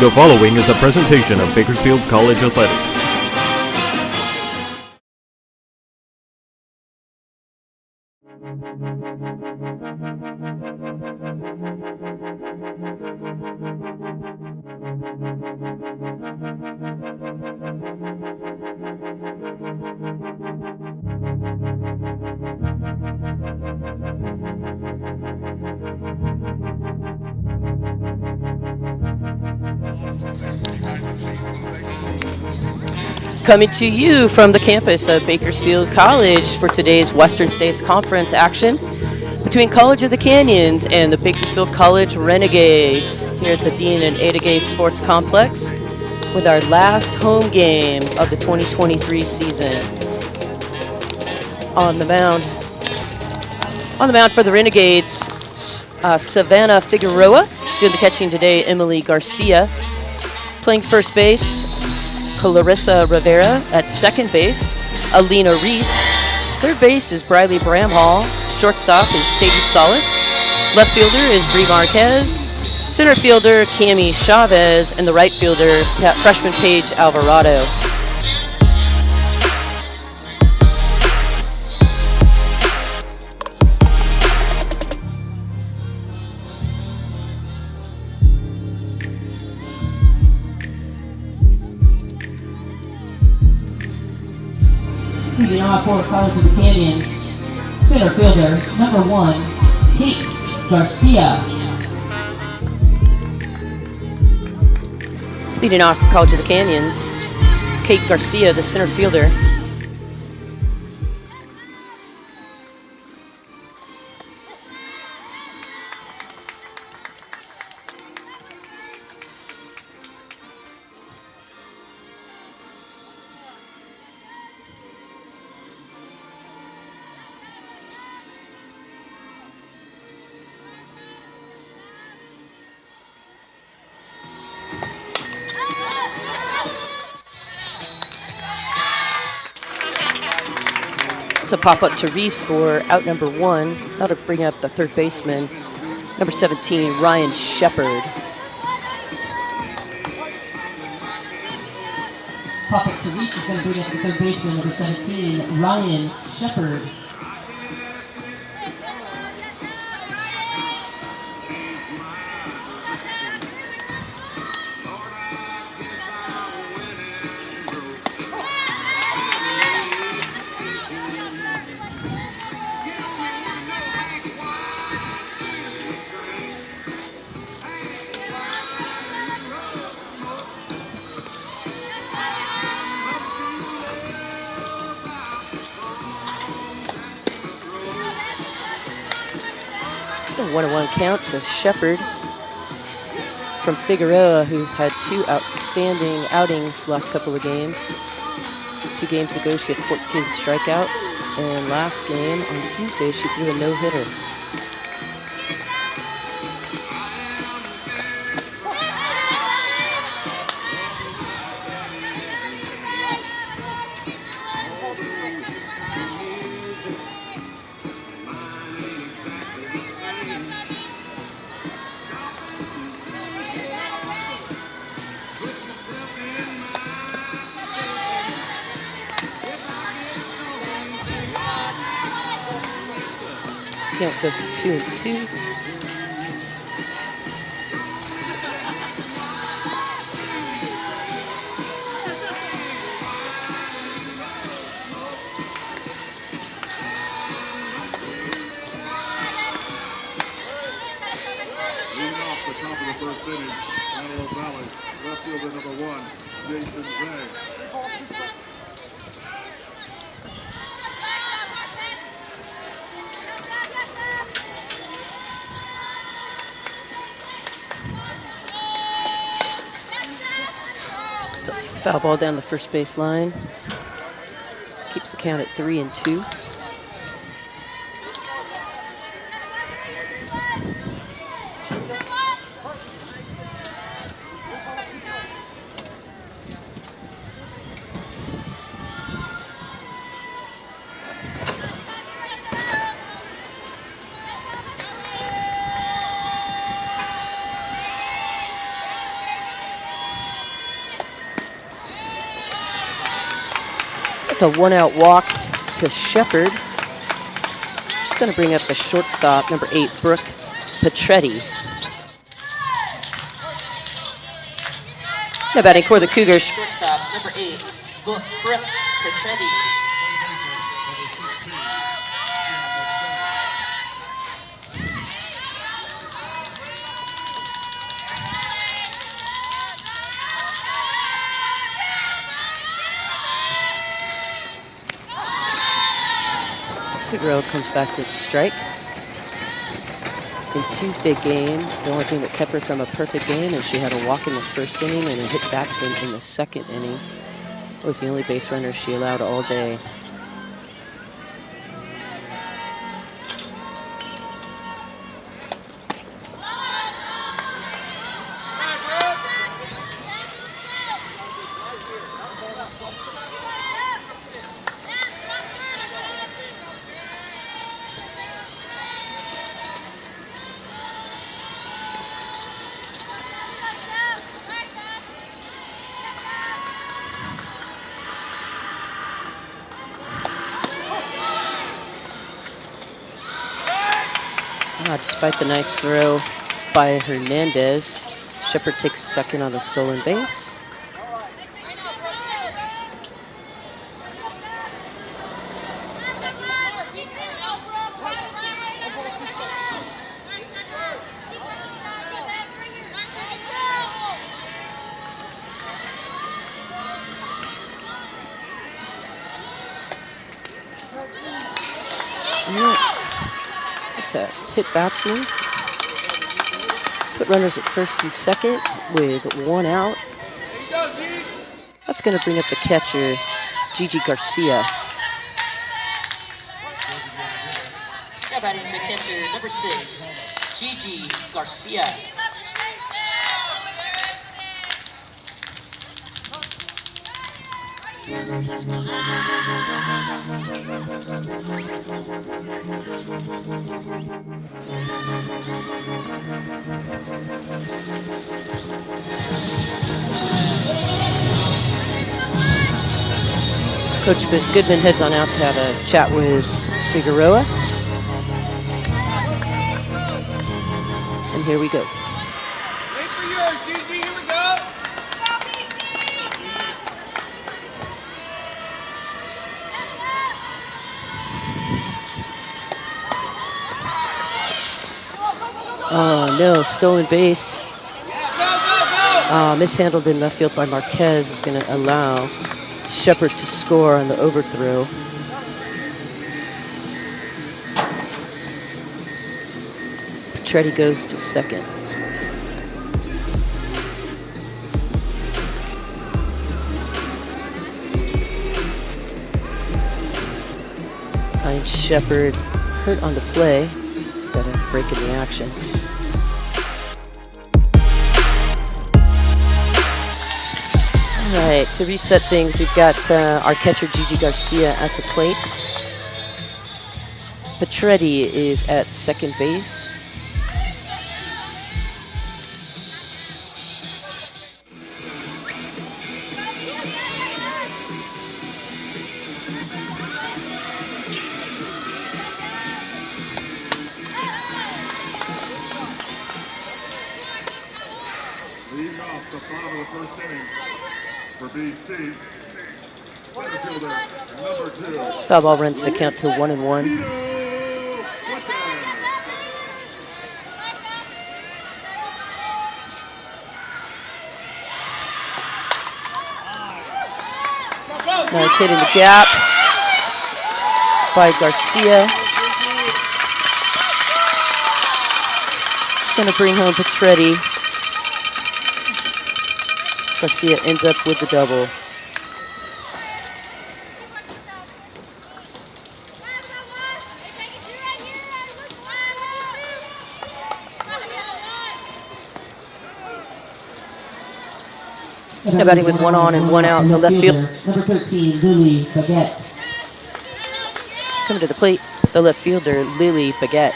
The following is a presentation of Bakersfield College Athletics. Coming to you from the campus of Bakersfield College for today's Western States Conference action between College of the Canyons and the Bakersfield College Renegades here at the Dean and Ada Gay Sports Complex with our last home game of the 2023 season. On the mound for the Renegades, Savannah Figueroa. Doing the catching today, Emily Garcia. Playing first base, Clarissa Rivera. At second base, Alina Reese. Third base is Briley Bramhall. Shortstop is Sadie Solis. Left fielder is Brie Marquez. Center fielder, Cami Chavez. And the right fielder, freshman Paige Alvarado. Leading off for College of the Canyons, center fielder, number 1, Kate Garcia. Leading off for College of the Canyons, Kate Garcia, the center fielder. A pop-up to Reese for out number 1. That'll bring up the third baseman, number 17, Ryan Shepard. Pop-up to Reese is going to bring up the third baseman, number 17, Ryan Shepard. A 1-1 count to Shepard from Figueroa, who's had 2 outstanding outings last couple of games. 2 games ago, she had 14 strikeouts, and last game on Tuesday, she threw a no-hitter. Count goes to 2-2. Leading off the top of the first inning, Antelope Valley, left fielder number 1, Jason Zhang. It's a foul ball down the first base line. Keeps the count at 3-2. a one-out walk to Shepard. It's going to bring up the shortstop, number 8, Brooke Petretti. Now batting for the Cougars, shortstop, number 8, Brooke Petretti. Figueroa comes back with a strike. In Tuesday game, the only thing that kept her from a perfect game is she had a walk in the first inning and a hit batsman in the second inning. It was the only base runner she allowed all day. Despite the nice throw by Hernandez, Shepard takes second on the stolen base. It's a hit batsman. Put runners at first and second with one out. That's going to bring up the catcher, Gigi Garcia. Now batting the catcher, number 6, Gigi Garcia. Coach Goodman heads on out to have a chat with Figueroa. And here we go. Wait for yours, Gigi. Here we go. Oh no, stolen base. Mishandled in left field by Marquez is going to allow Shepard to score on the overthrow. Petretti goes to second. Ryan Shepard hurt on the play. He's got a break in the action. All right, to reset things, we've got our catcher Gigi Garcia at the plate. Petretti is at second base. Leading off the bottom of the first inning for BC. Center fielder, number 2. Foul ball runs the count to 1-1. Nice hit in the gap by Garcia. It's going to bring home Petretti. Garcia ends up with the double. Now batting with one on and one out in the left field. Number 13, Lily Baguette. Coming to the plate, the left fielder, Lily Baguette.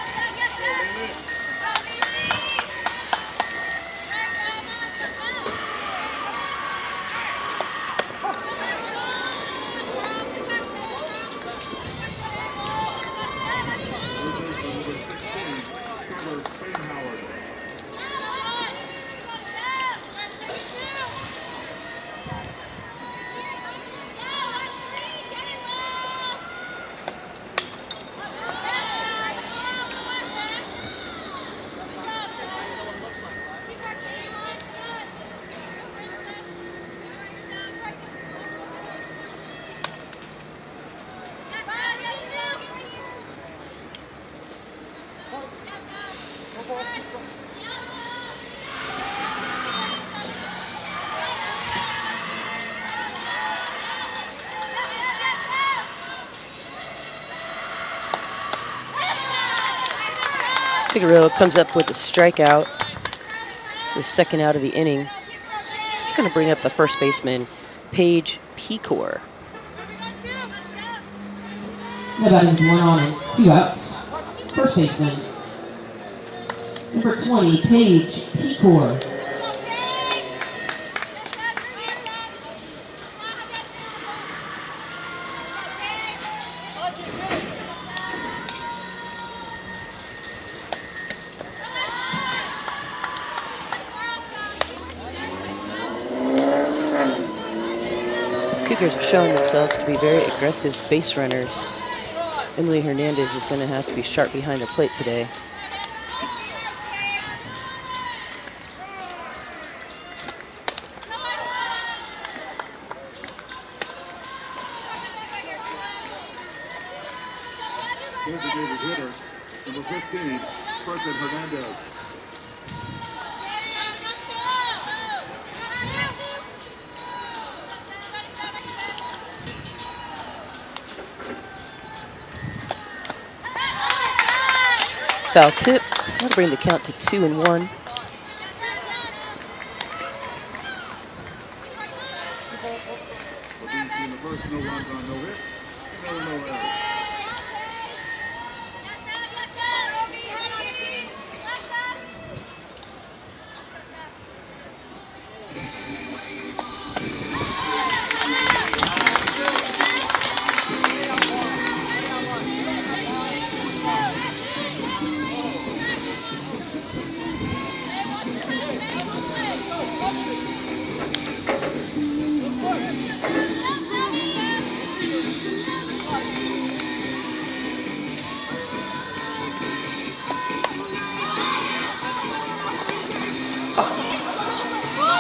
Howard. Figueroa comes up with a strikeout, the second out of the inning. It's going to bring up the first baseman, Paige Pecor. Now batting 1 on and 2 outs. First baseman, number 20, Paige Pecor. Cougars are showing themselves to be very aggressive base runners. Emily Hernandez is going to have to be sharp behind the plate today. Designated hitter, number 15, Preston Hernandez. Foul tip. That'll bring the count to 2-1. In the first, no runs on no hits, no errors.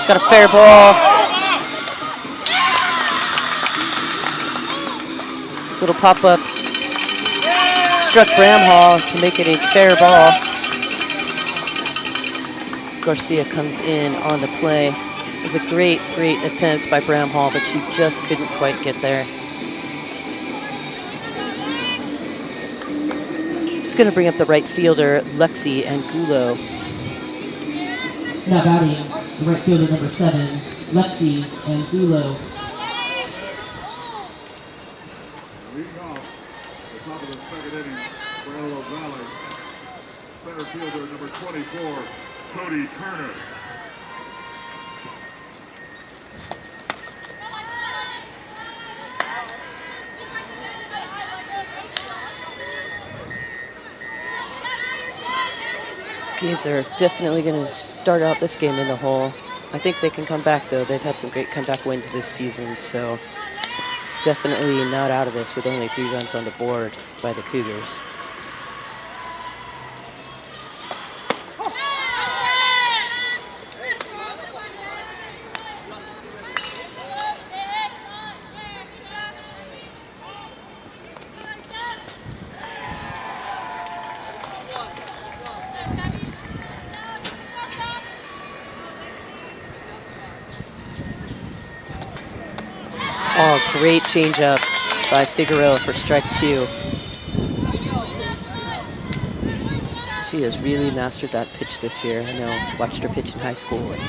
Got a fair ball. Little pop-up. Struck Bramhall to make it a fair ball. Garcia comes in on the play. It was a great, great attempt by Bramhall, but she just couldn't quite get there. It's going to bring up the right fielder, Lexi Angulo. Now batting, the right fielder, number 7, Lexi Angulo. Leading off the top of the second inning for Antelope Valley, center fielder number 24, Cody Turner. Kids are definitely going to start out this game in the hole. I think they can come back, though. They've had some great comeback wins this season, so definitely not out of this with only 3 runs on the board by the Cougars. Oh, great changeup by Figueroa for strike 2. She has really mastered that pitch this year. I know, watched her pitch in high school and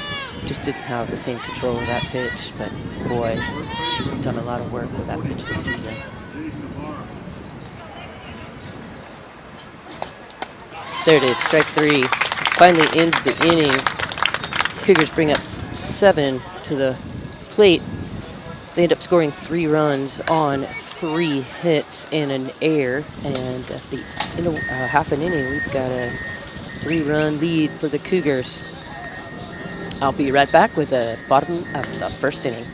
just didn't have the same control of that pitch, but boy, she's done a lot of work with that pitch this season. There it is, strike 3. Finally ends the inning. Cougars bring up 7 to the plate. They end up scoring 3 runs on 3 hits and an error. And at the half an inning, we've got a 3-run lead for the Cougars. I'll be right back with the bottom of the first inning.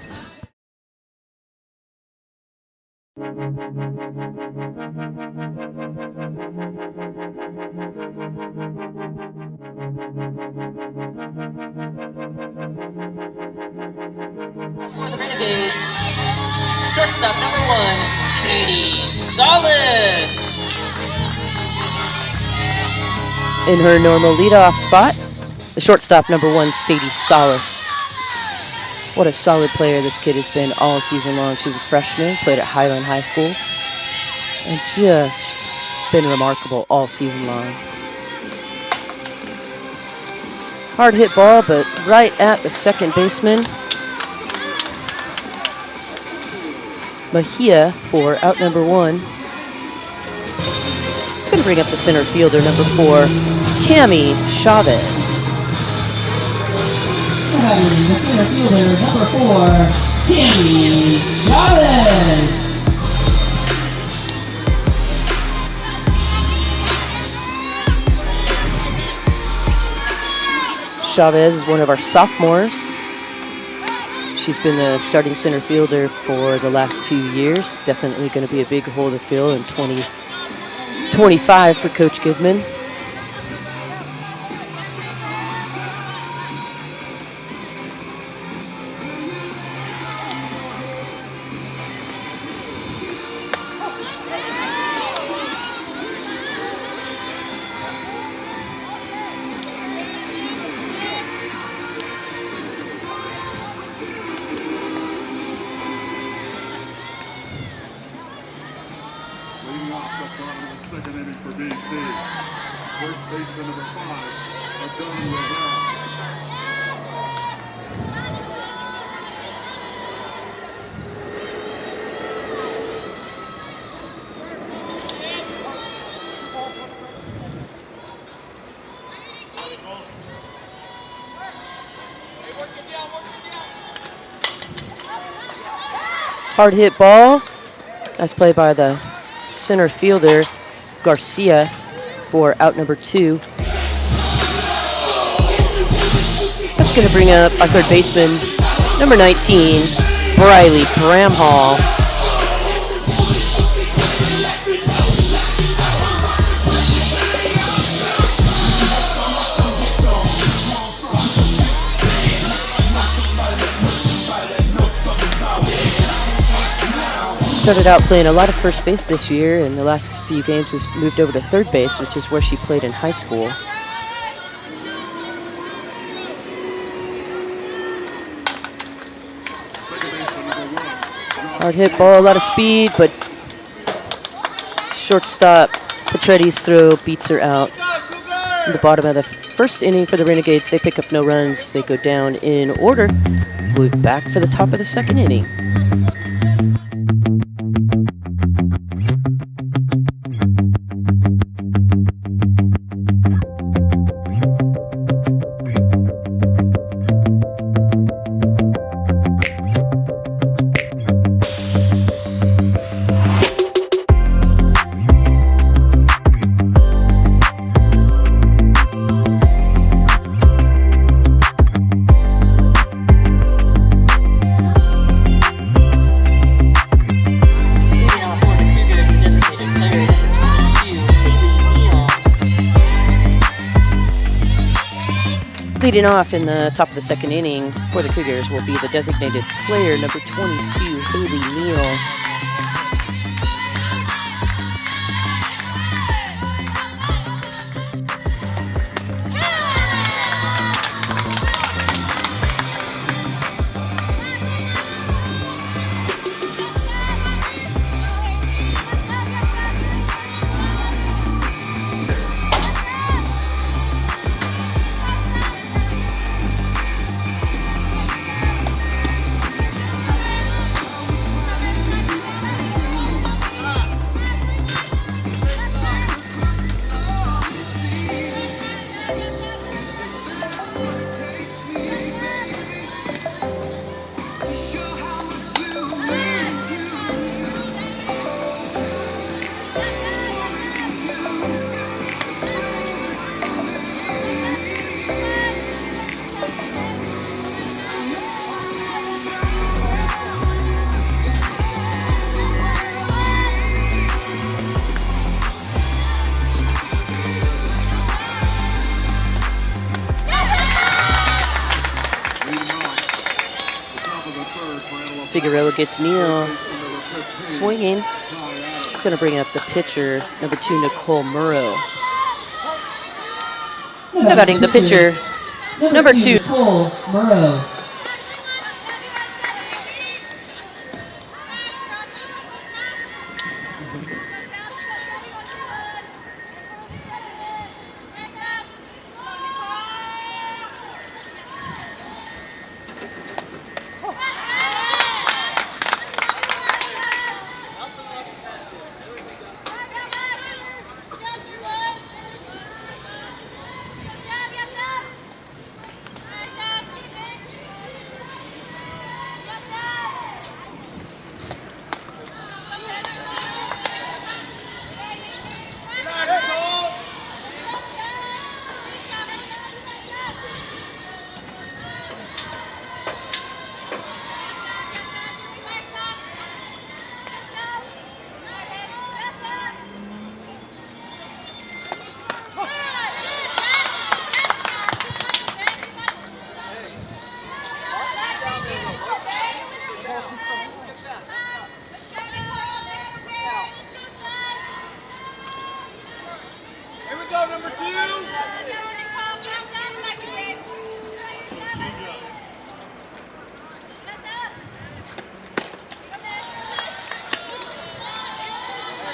For the Renegades, shortstop number 1, Cherie Solis. In her normal leadoff spot, the shortstop number 1, Sadie Solis. What a solid player this kid has been all season long. She's a freshman, played at Highland High School, and just been remarkable all season long. Hard hit ball, but right at the second baseman. Mejia for out number 1. It's going to bring up the center fielder, number 4, Cami Chavez. The center fielder, number 4, Cami Chavez. Chavez is one of our sophomores. She's been the starting center fielder for the last 2 years. Definitely going to be a big hole to fill in 2025 for Coach Goodman. Leading off the front of the second inning for BC. First baseman number 5, Generalao. Hard hit ball. Nice play by the center fielder, Garcia, for out number 2. That's going to bring up our third baseman, number 19, Briley Bramhall. Started out playing a lot of first base this year, and the last few games has moved over to third base, which is where she played in high school. Hard hit ball, a lot of speed, but shortstop Petretti's throw beats her out. In the bottom of the first inning for the Renegades, they pick up no runs. They go down in order. We'll be back for the top of the second inning. Leading off in the top of the second inning for the Cougars will be the designated player, number 22, Haley Neal. Figueroa gets Neal swinging. It's going to bring up the pitcher, number 2, Nicole Murrow. Batting the pitcher, number 2. Nicole Murrow.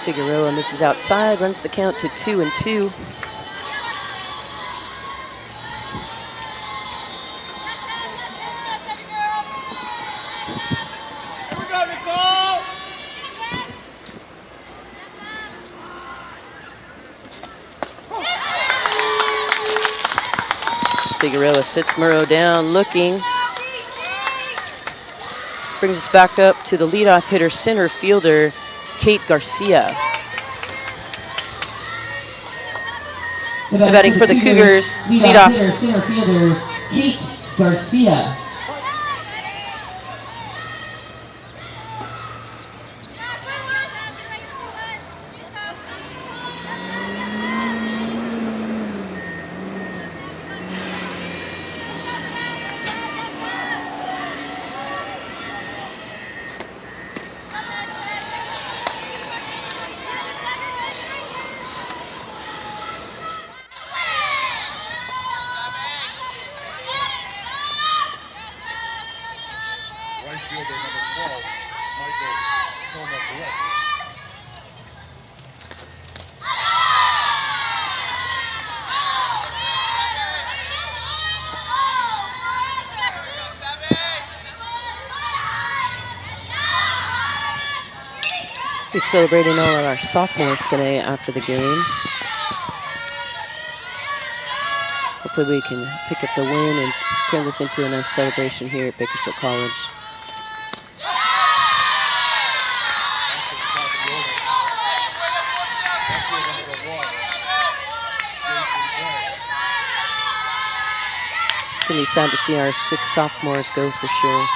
Figueroa misses outside, runs the count to 2-2. Figueroa sits Murrow down, looking. Brings us back up to the leadoff hitter, center fielder, Kate Garcia. Batting for the Cougars, leadoff hitter, center fielder, Kate Garcia. We're celebrating all of our sophomores today after the game. Hopefully we can pick up the win and turn this into a nice celebration here at Bakersfield College. It's going to be sad to see our 6 sophomores go for sure.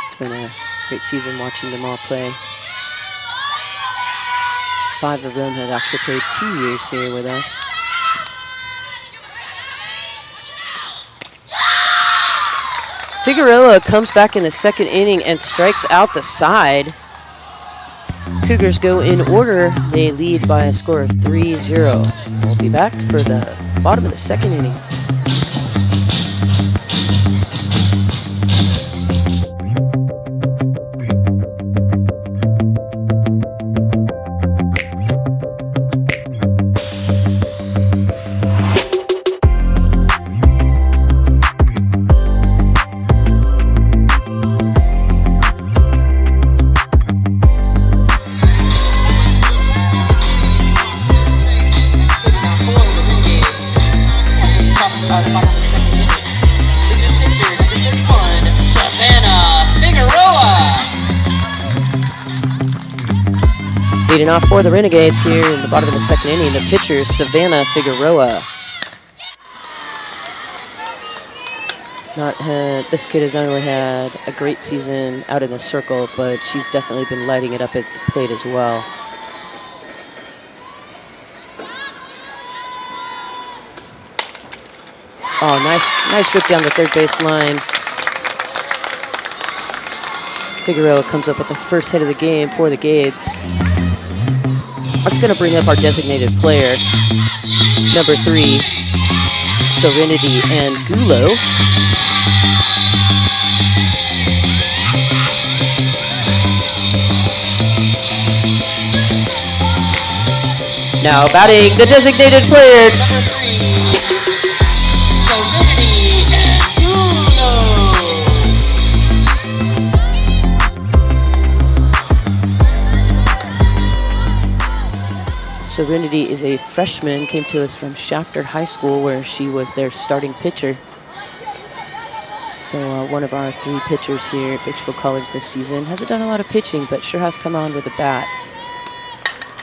It's been a great season watching them all play. 5 of them have actually played 2 years here with us. Figueroa comes back in the second inning and strikes out the side. Cougars go in order. They lead by a score of 3-0. We'll be back for the bottom of the second inning. Leading off for the Renegades here in the bottom of the second inning, the pitcher, Savannah Figueroa. This kid has not only had a great season out in the circle, but she's definitely been lighting it up at the plate as well. Oh, nice rip down the third base line. Figueroa comes up with the first hit of the game for the Gades. That's going to bring up our designated player, number 3, Serenity Angulo. Now batting the designated player, number 3, Serenity Angulo. Serenity is a freshman, came to us from Shafter High School where she was their starting pitcher. So one of our 3 pitchers here at Bakersfield College this season. Hasn't done a lot of pitching, but sure has come on with a bat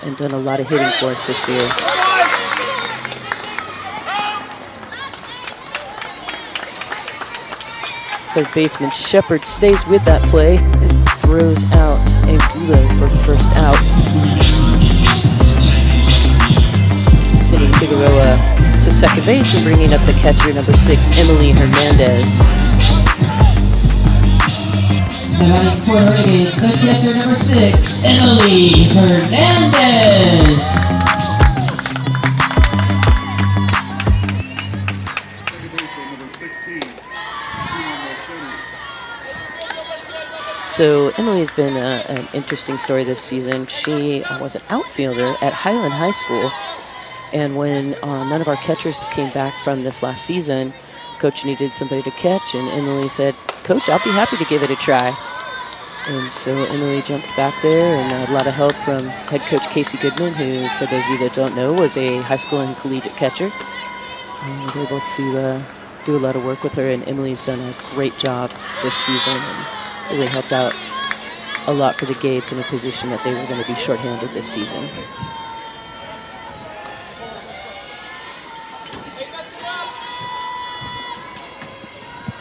and done a lot of hitting for us this year. Third baseman Shepard stays with that play and throws out Angulo for the first out. Sending Figueroa to second base and bringing up the catcher, number 6, Emily Hernandez. Batting for the Renegades, the catcher, number 6, Emily Hernandez. So Emily has been an interesting story this season. She was an outfielder at Highland High School. And when none of our catchers came back from this last season, Coach needed somebody to catch, and Emily said, "Coach, I'll be happy to give it a try." And so Emily jumped back there, and a lot of help from head coach Casey Goodman, who, for those of you that don't know, was a high school and collegiate catcher. I was able to do a lot of work with her, and Emily's done a great job this season and really helped out a lot for the Gades in a position that they were going to be shorthanded this season.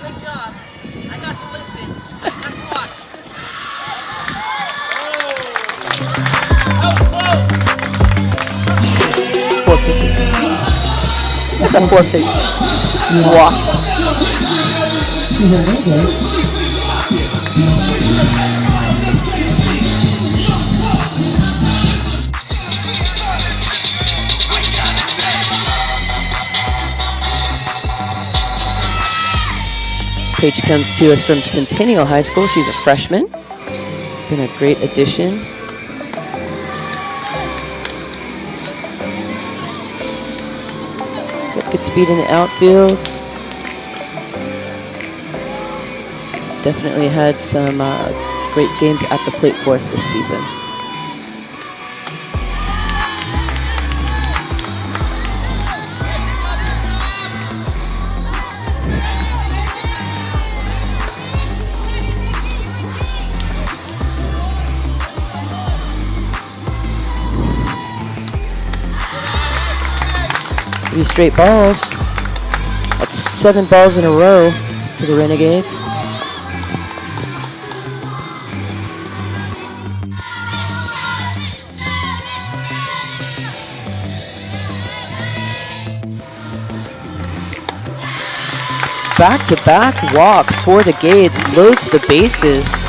Good job. I got to listen. I got to watch. 450. That's a 450 walk. Paige comes to us from Centennial High School. She's a freshman. Been a great addition. He's got good speed in the outfield. Definitely had some great games at the plate for us this season. Three straight balls. That's 7 balls in a row to the Renegades. Back-to-back walks for the Gades, loads the bases.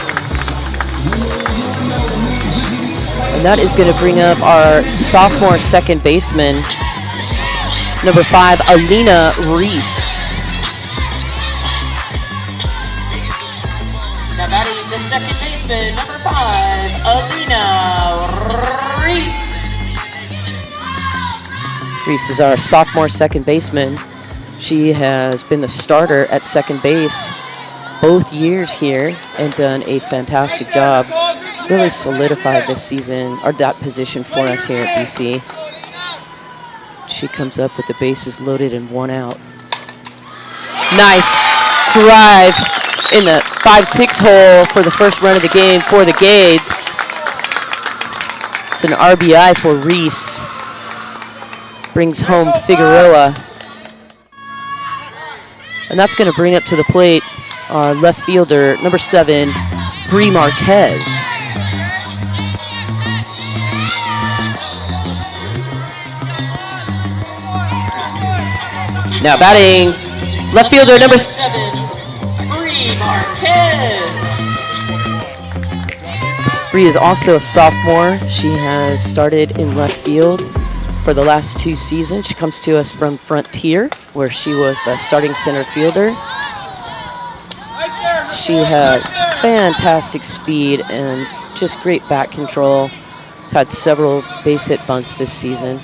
And that is going to bring up our sophomore second baseman, number 5, Alina Reese. Now batting the second baseman, number 5, Alina Reese. Reese is our sophomore second baseman. She has been the starter at second base both years here and done a fantastic job. Really solidified this season, or that position for us here at BC. She comes up with the bases loaded and 1 out. Nice drive in the 5-6 hole for the first run of the game for the Gades. It's an RBI for Reese. Brings home Figueroa. And that's going to bring up to the plate our left fielder, number 7, Bree Marquez. Now batting, left fielder, number 7, Bree Marquez. Bree is also a sophomore. She has started in left field for the last 2 seasons. She comes to us from Frontier, where she was the starting center fielder. She has fantastic speed and just great bat control. She's had several base hit bunts this season.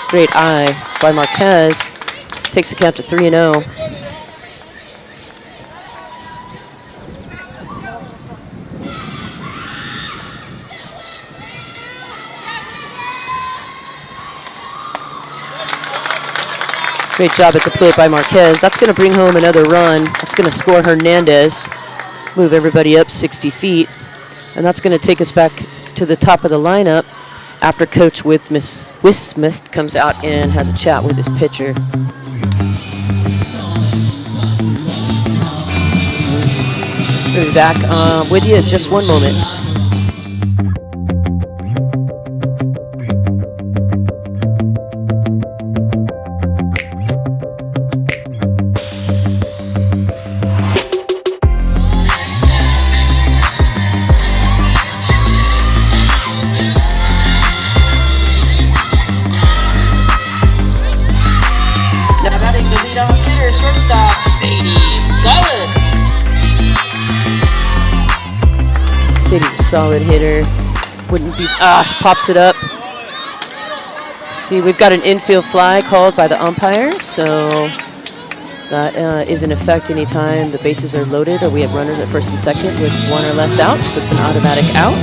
Great eye by Marquez. Takes the count to 3-0. Great job at the plate by Marquez. That's going to bring home another run. That's going to score Hernandez. Move everybody up 60 feet. And that's going to take us back to the top of the lineup after Coach Smith comes out and has a chat with his pitcher. We'll be back with you in just one moment. Sadie's a solid hitter. Wouldn't be, she pops it up. See, we've got an infield fly called by the umpire, so that is in effect anytime the bases are loaded or we have runners at first and second with 1 or less outs, so it's an automatic out.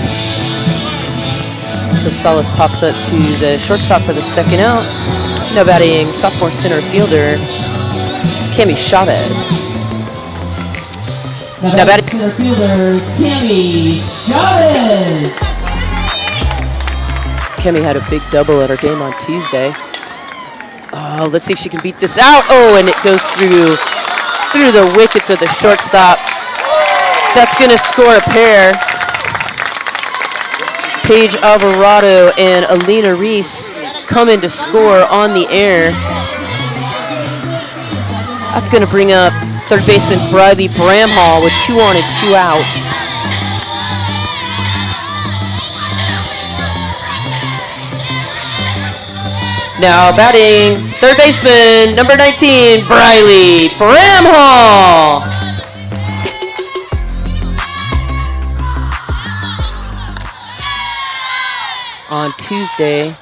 So Salas pops up to the shortstop for the second out. Now batting sophomore center fielder, Cami Chavez. Now batting center fielder, Cami Chavez. Cami had a big double at her game on Tuesday. Oh, let's see if she can beat this out. Oh, and it goes through the wickets of the shortstop. That's going to score a pair. Paige Alvarado and Alina Reese come in to score on the air. That's going to bring up third baseman Briley Bramhall with 2 on and 2 out. Now batting third baseman number 19, Briley Bramhall. On Tuesday,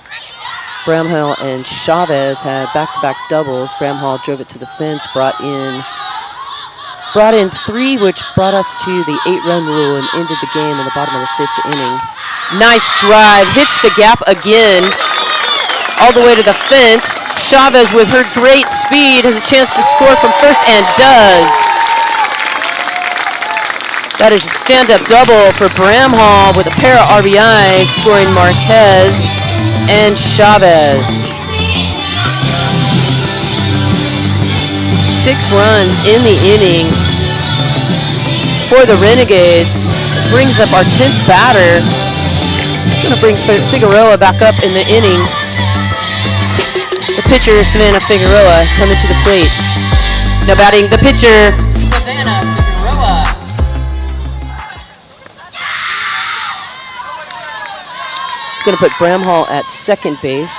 Bramhall and Chavez had back-to-back doubles. Bramhall drove it to the fence, brought in 3, which brought us to the 8-run rule and ended the game in the bottom of the 5th inning. Nice drive, hits the gap again, all the way to the fence. Chavez, with her great speed, has a chance to score from first and does. That is a stand-up double for Bramhall with a pair of RBIs, scoring Marquez and Chavez. 6 runs in the inning for the Renegades. Brings up our 10th batter. Gonna bring Figueroa back up in the inning. The pitcher, Savannah Figueroa, coming to the plate. Now batting the pitcher, Savannah Figueroa. It's going to put Bramhall at second base.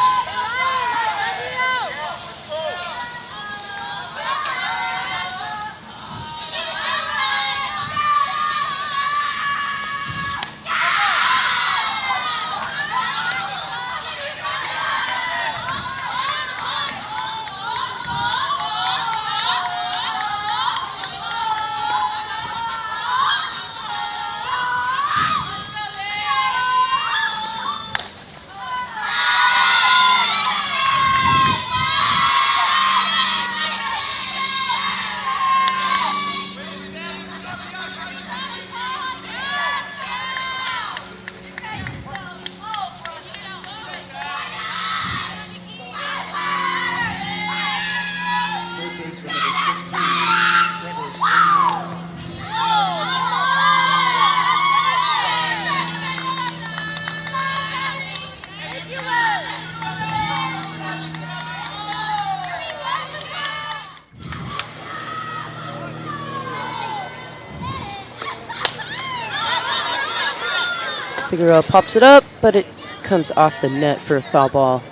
Figueroa pops it up, but it comes off the net for a foul ball.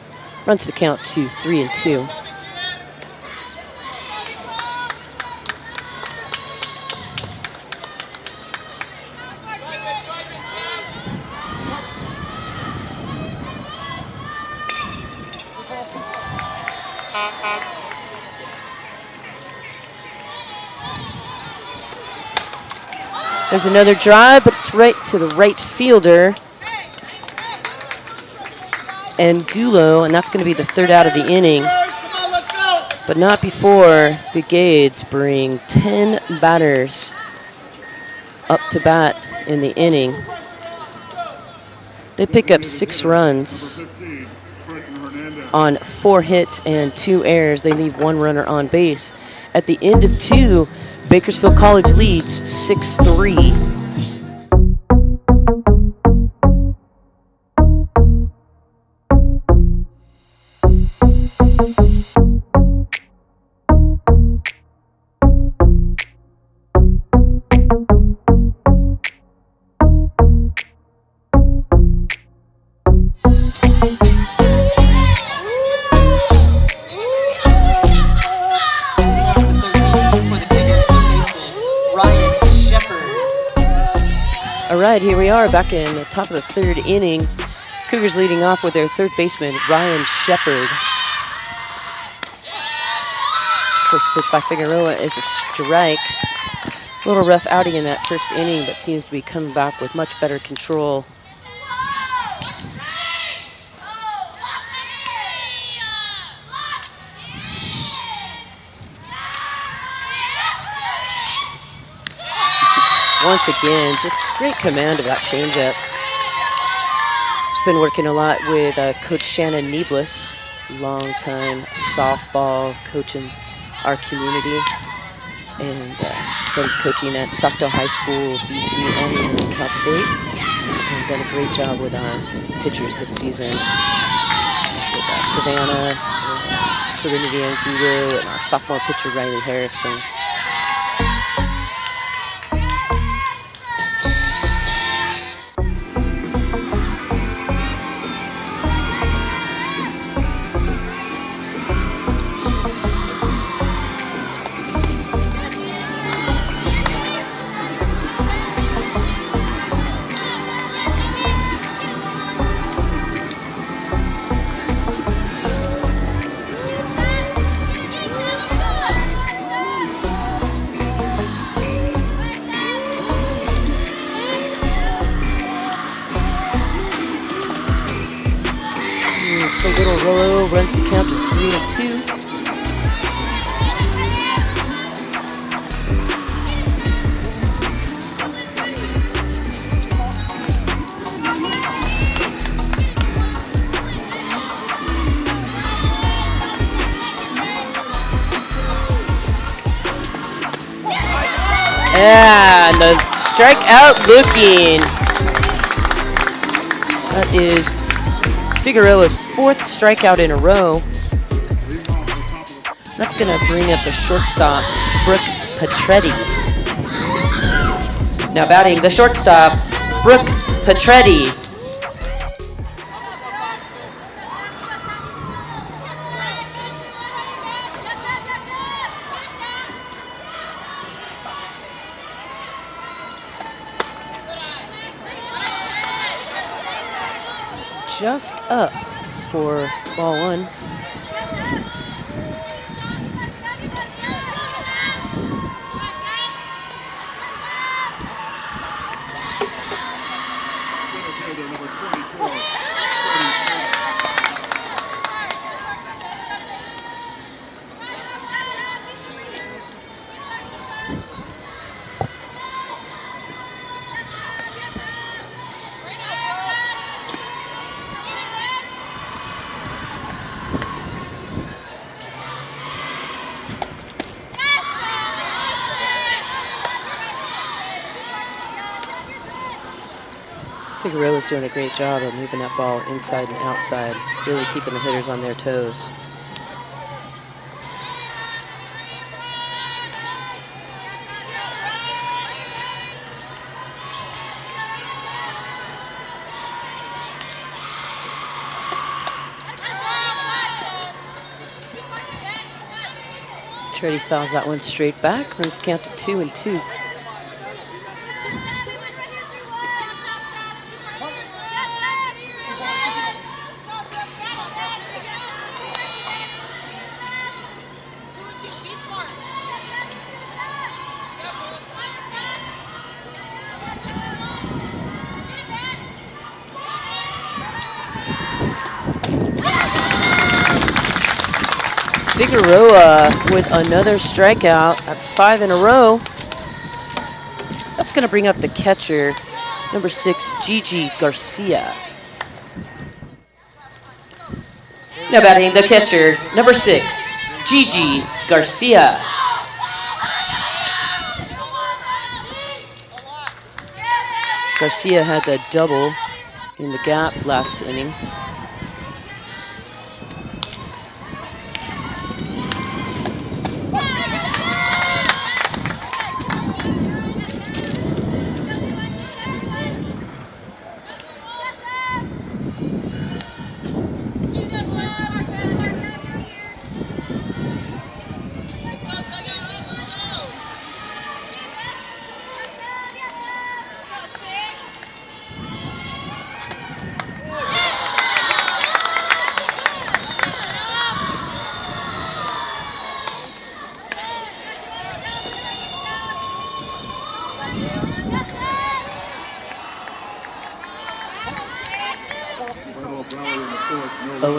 Runs the count to 3-2. There's another drive, but it's right to the right fielder. And Gulo, and that's going to be the third out of the inning. But not before the Gades bring 10 batters up to bat in the inning. They pick up 6 runs on 4 hits and 2 errors. They leave 1 runner on base. At the end of 2, Bakersfield College leads 6-3. Here we are back in the top of the 3rd inning. Cougars leading off with their 3rd baseman, Ryan Shepard. First pitch by Figueroa is a strike. A little rough outing in that 1st inning, but seems to be coming back with much better control. Once again, just great command of that changeup. Just been working a lot with Coach Shannon Neeblis, long-time softball coach in our community, and been coaching at Stockdale High School, BC, and even Cal State, and done a great job with our pitchers this season, with Savannah, Serenity Angulo, and our sophomore pitcher Riley Harrison. Runs the count to 3-2. And the strikeout looking. That is Figueroa's 4th strikeout in a row. That's going to bring up the shortstop, Brooke Petretti. Now batting the shortstop, Brooke Petretti. Just up for ball 1. Figueroa's doing a great job of moving that ball inside and outside, really keeping the hitters on their toes. Cherie fouls that one straight back. Brings the count to 2-2. Figueroa with another strikeout. That's 5 in a row. That's going to bring up the catcher, number 6, Gigi Garcia. Now batting the catcher, number 6, Gigi Garcia. Garcia had the double in the gap last inning.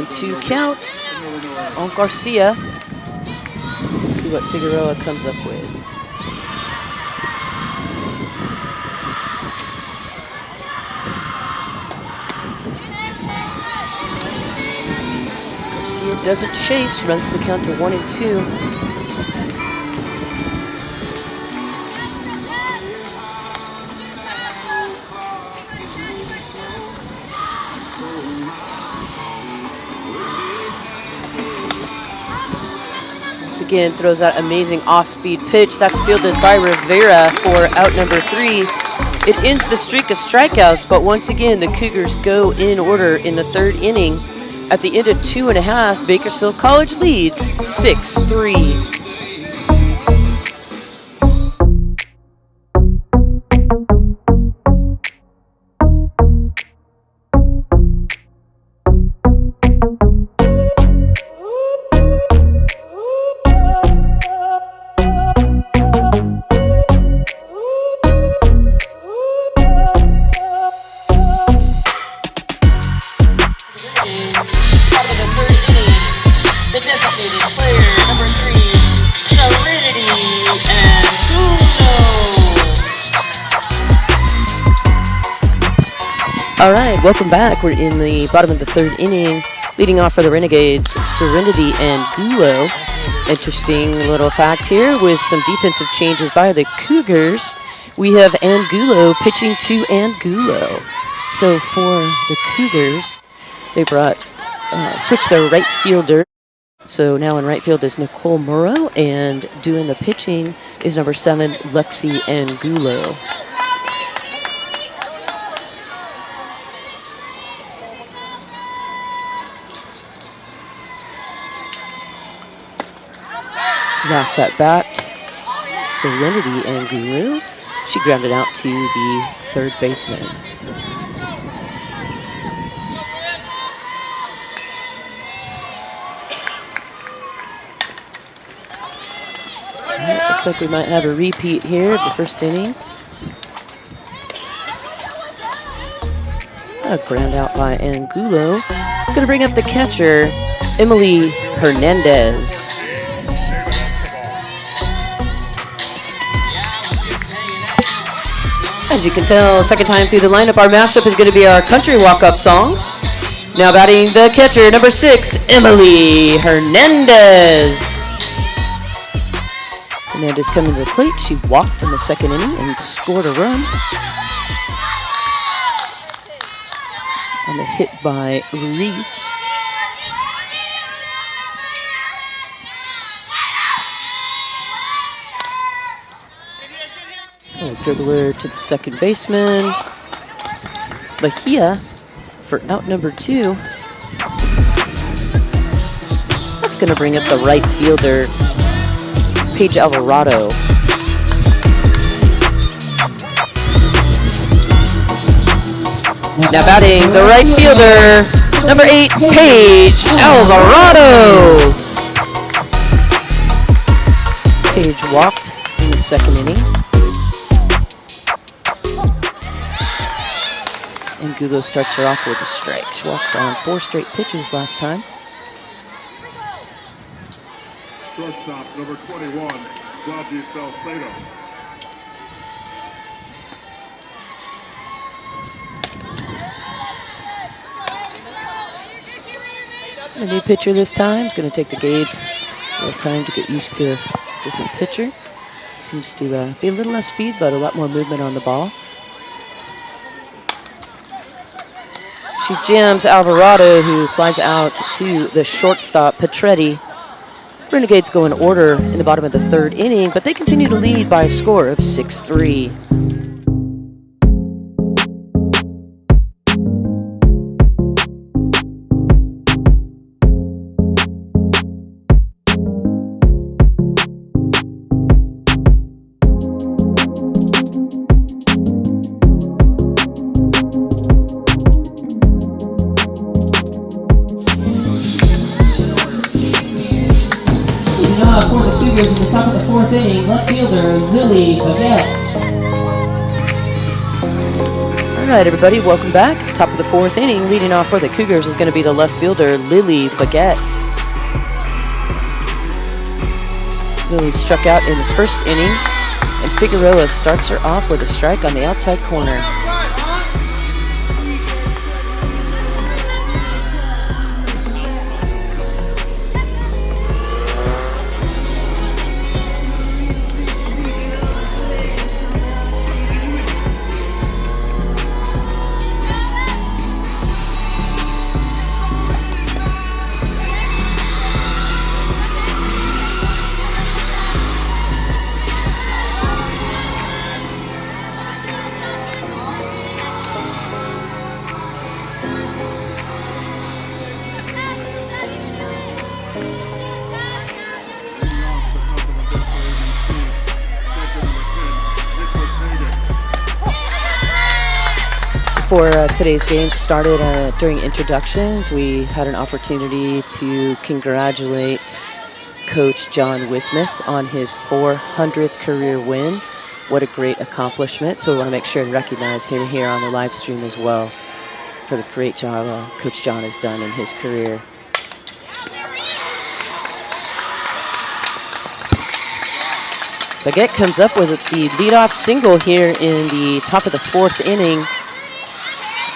Two count on Garcia. Let's see what Figueroa comes up with. Garcia doesn't chase, runs the count to 1-2. Again, throws out amazing off-speed pitch. That's fielded by Rivera for out number 3. It ends the streak of strikeouts, but once again, the Cougars go in order in the 3rd inning. At the end of 2.5, Bakersfield College leads 6-3. All right, welcome back. We're in the bottom of the 3rd inning. Leading off for the Renegades, Serenity Angulo. Interesting little fact here with some defensive changes by the Cougars. We have Angulo pitching to Angulo. So for the Cougars, they switched their right fielder. So now in right field is Nicole Morrow, and doing the pitching is number 7, Lexi Angulo. Last at bat, Serenity Angulo. She grounded out to the 3rd baseman. Right, looks like we might have a repeat here of the 1st inning. A ground out by Angulo. It's going to bring up the catcher, Emily Hernandez. As you can tell, 2nd time through the lineup, our mashup is going to be our country walk-up songs. Now batting the catcher, number 6, Emily Hernandez. Hernandez coming to the plate. She walked in the 2nd inning and scored a run. On the hit by Reese. Dribbler to the 2nd baseman. Bahia for out number 2. That's going to bring up the right fielder, Paige Alvarado. Now batting the right fielder, number 8, Paige Alvarado. Paige walked in the second inning. And Gulo starts her off with a strike. She walked on 4 straight pitches last time. Shortstop, number 21, Georgie Salcedo. A new pitcher this time. It's going to take the Gades a little time to get used to a different pitcher. Seems to be a little less speed, but a lot more movement on the ball. She jams Alvarado, who flies out to the shortstop, Petretti. Renegades go in order in the bottom of the 3rd inning, but they continue to lead by a score of 6-3. For the Cougars in the top of the 4th inning, left fielder Lily Baguette. All right, everybody, welcome back. Top of the 4th inning, leading off for the Cougars is going to be the left fielder, Lily Baguette. Lily struck out in the 1st inning, and Figueroa starts her off with a strike on the outside corner. Before today's game started, during introductions, we had an opportunity to congratulate Coach John Wismith on his 400th career win. What a great accomplishment. So we want to make sure and recognize him here on the live stream as well for the great job Coach John has done in his career. Baguette comes up with the leadoff single here in the top of the 4th inning.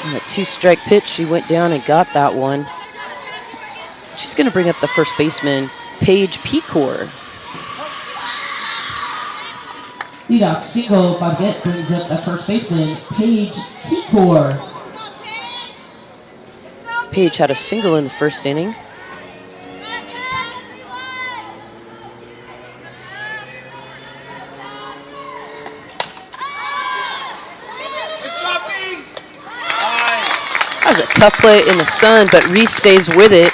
On a 2-strike pitch, she went down and got that one. She's going to bring up the first baseman, Paige Pecor. Leadoff single, Baguette brings up the first baseman, Paige Pecor. Paige had a single in the 1st inning. That was a tough play in the sun, but Reese stays with it.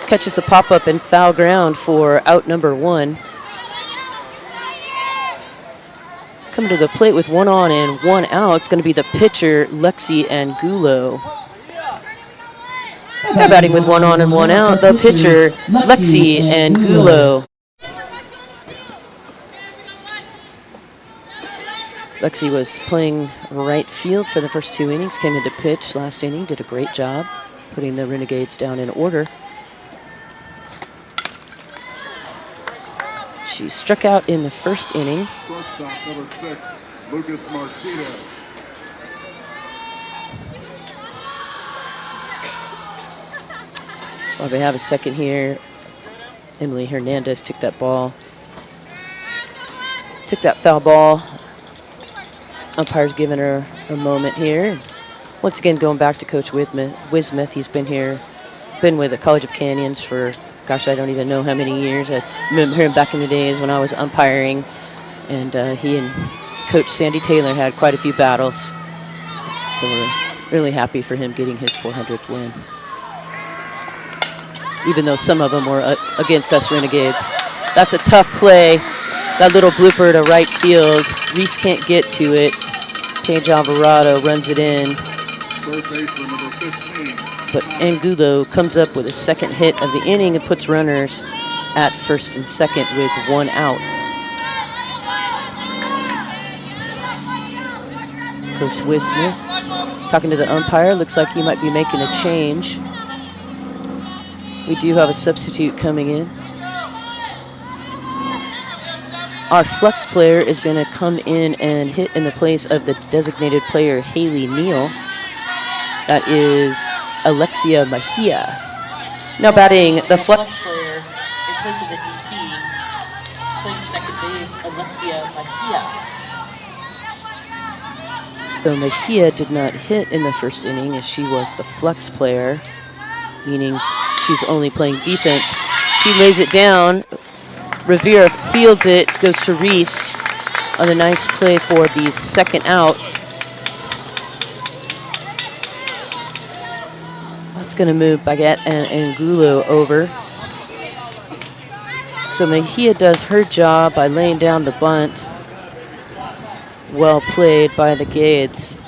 Catches the pop-up and foul ground for out number 1. Coming to the plate with 1 on and 1 out, it's going to be the pitcher, Lexi Angulo. Now batting with 1 on and 1 out, the pitcher, Lexi Angulo. Lexi was playing right field for the first 2 innings, came into pitch last inning, did a great job putting the Renegades down in order. She struck out in the 1st inning. Shortstop, number 6, Lucas Martinez. While we have a second here, Emily Hernandez took that ball, took that foul ball. Umpire's giving her a moment here. Once again, going back to Coach Wismith, he's been with the College of Canyons for, gosh, I don't even know how many years. I remember him back in the days when I was umpiring, and he and Coach Sandy Taylor had quite a few battles. So we're really happy for him getting his 400th win. Even though some of them were against us Renegades. That's a tough play. That little blooper to right field. Reese can't get to it. Paige Alvarado runs it in. Third baseman number 15. But Angulo comes up with a second hit of the inning and puts runners at first and second with 1 out. Coach Smith talking to the umpire. Looks like he might be making a change. We do have a substitute coming in. Our flex player is going to come in and hit in the place of the designated player, Haley Neal. That is Alexia Mejia. Now batting the flex player in place of the DP, playing second base, Alexia Mejia. So Mejia did not hit in the first inning as she was the flex player, meaning she's only playing defense. She lays it down. Rivera fields it, goes to Reese on a nice play for the second out. That's going to move Baguette and Angulo over. So Mejia does her job by laying down the bunt. Well played by the Gades.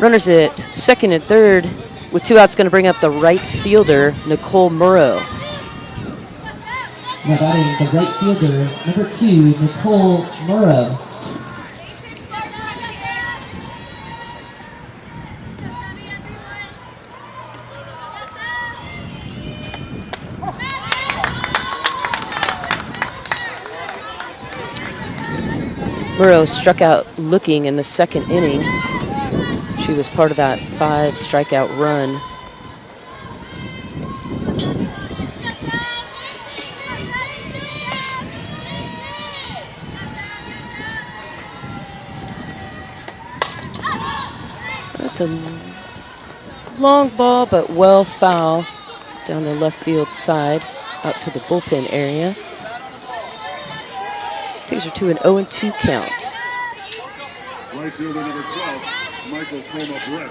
Runners at second and third with 2 outs, going to bring up the right fielder, Nicole Murrow. Now batting the right fielder, number 2, Nicole Murrow. Murrow struck out looking in the second inning. She was part of that 5 strikeout run. That's a long ball, but well foul down the left field side, out to the bullpen area. Takes her to an 0-2 count. Right fielder number 12, Michael Coma-Brett.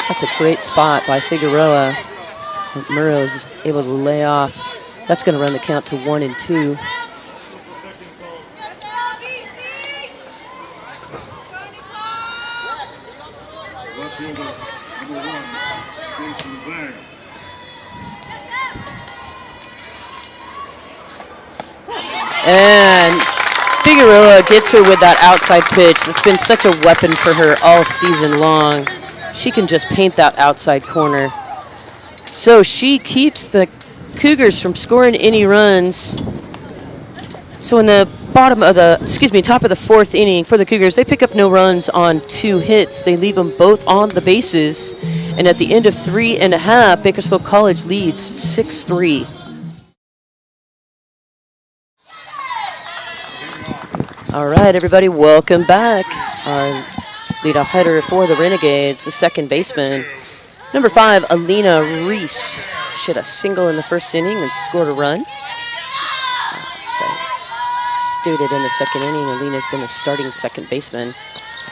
That's a great spot by Figueroa. Murrow is able to lay off. That's going to run the count to 1-2. Left fielder number 1, Jason Zhang. And Figueroa gets her with that outside pitch. That's been such a weapon for her all season long. She can just paint that outside corner. So she keeps the Cougars from scoring any runs. So in the top of the 4th inning for the Cougars, they pick up no runs on 2 hits. They leave them both on the bases. And at the end of 3.5, Bakersfield College leads 6-3. All right, everybody, welcome back. Our leadoff hitter for the Renegades, the second baseman, number 5, Alina Reese. She had a single in the first inning and scored a run. As I stated in the second inning, Alina's been a starting second baseman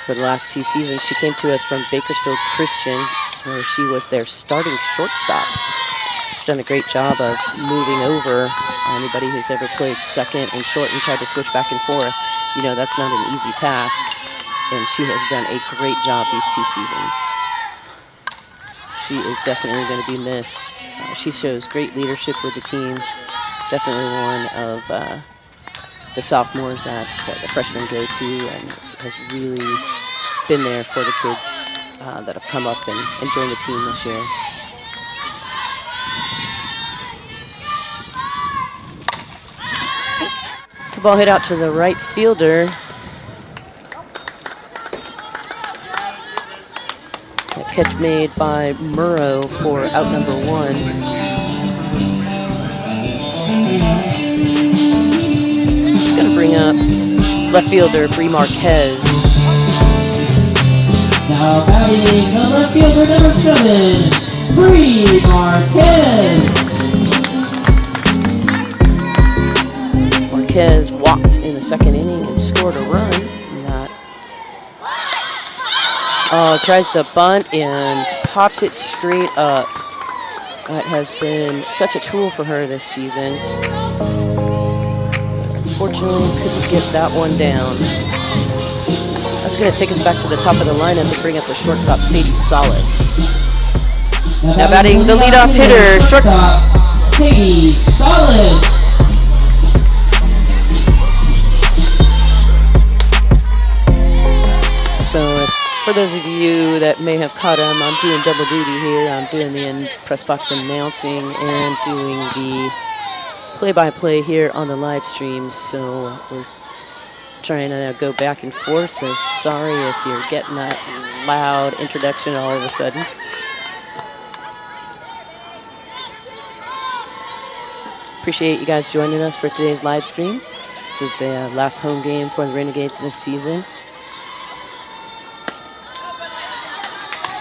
for the last 2 seasons. She came to us from Bakersfield Christian, where she was their starting shortstop. She's done a great job of moving over anybody who's ever played second and short and tried to switch back and forth. You know, that's not an easy task, and she has done a great job these 2 seasons. She is definitely going to be missed. She shows great leadership with the team. Definitely one of the sophomores that the freshmen go to, and has really been there for the kids that have come up and joined the team this year. It's a ball hit out to the right fielder. That catch made by Murrow for out number 1. He's going to bring up left fielder Bree Marquez. Now batting the left fielder, number 7, Bree Marquez. Marquez walked in the second inning and scored a run. Tries to bunt and pops it straight up. That has been such a tool for her this season. Unfortunately, couldn't get that one down. That's going to take us back to the top of the lineup to bring up the shortstop, Sadie Salas. Now batting the leadoff hitter, shortstop, Sadie Salas. So for those of you that may have caught him, I'm doing double duty here. I'm doing the press box announcing and doing the play-by-play here on the live stream. So we're trying to go back and forth. So sorry if you're getting that loud introduction all of a sudden. Appreciate you guys joining us for today's live stream. This is the last home game for the Renegades this season.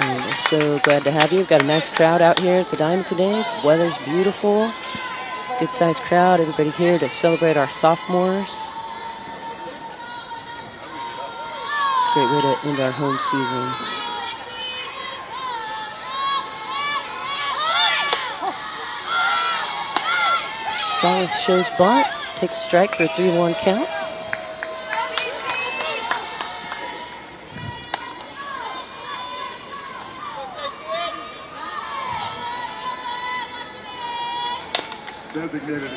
And we're so glad to have you. We've got a nice crowd out here at the Diamond today. Weather's beautiful. Good sized crowd. Everybody here to celebrate our sophomores. It's a great way to end our home season. Salas shows bunt. Takes a strike for a 3-1 count.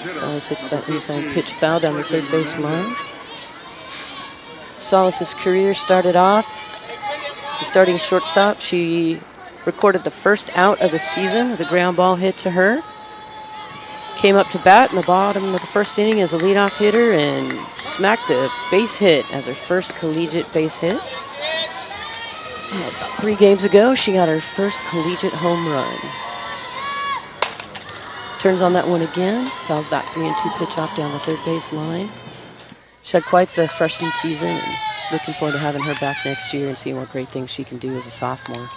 Salas hits that inside pitch foul down the third base line. Salas's career started off as a starting shortstop. She recorded the first out of the season with a ground ball hit to her. Came up to bat in the bottom of the first inning as a leadoff hitter and smacked a base hit as her first collegiate base hit. And about 3 games ago, she got her first collegiate home run. Turns on that one again, fouls that 3-2 pitch off down the third base line. She had quite the freshman season, and looking forward to having her back next year and seeing what great things she can do as a sophomore.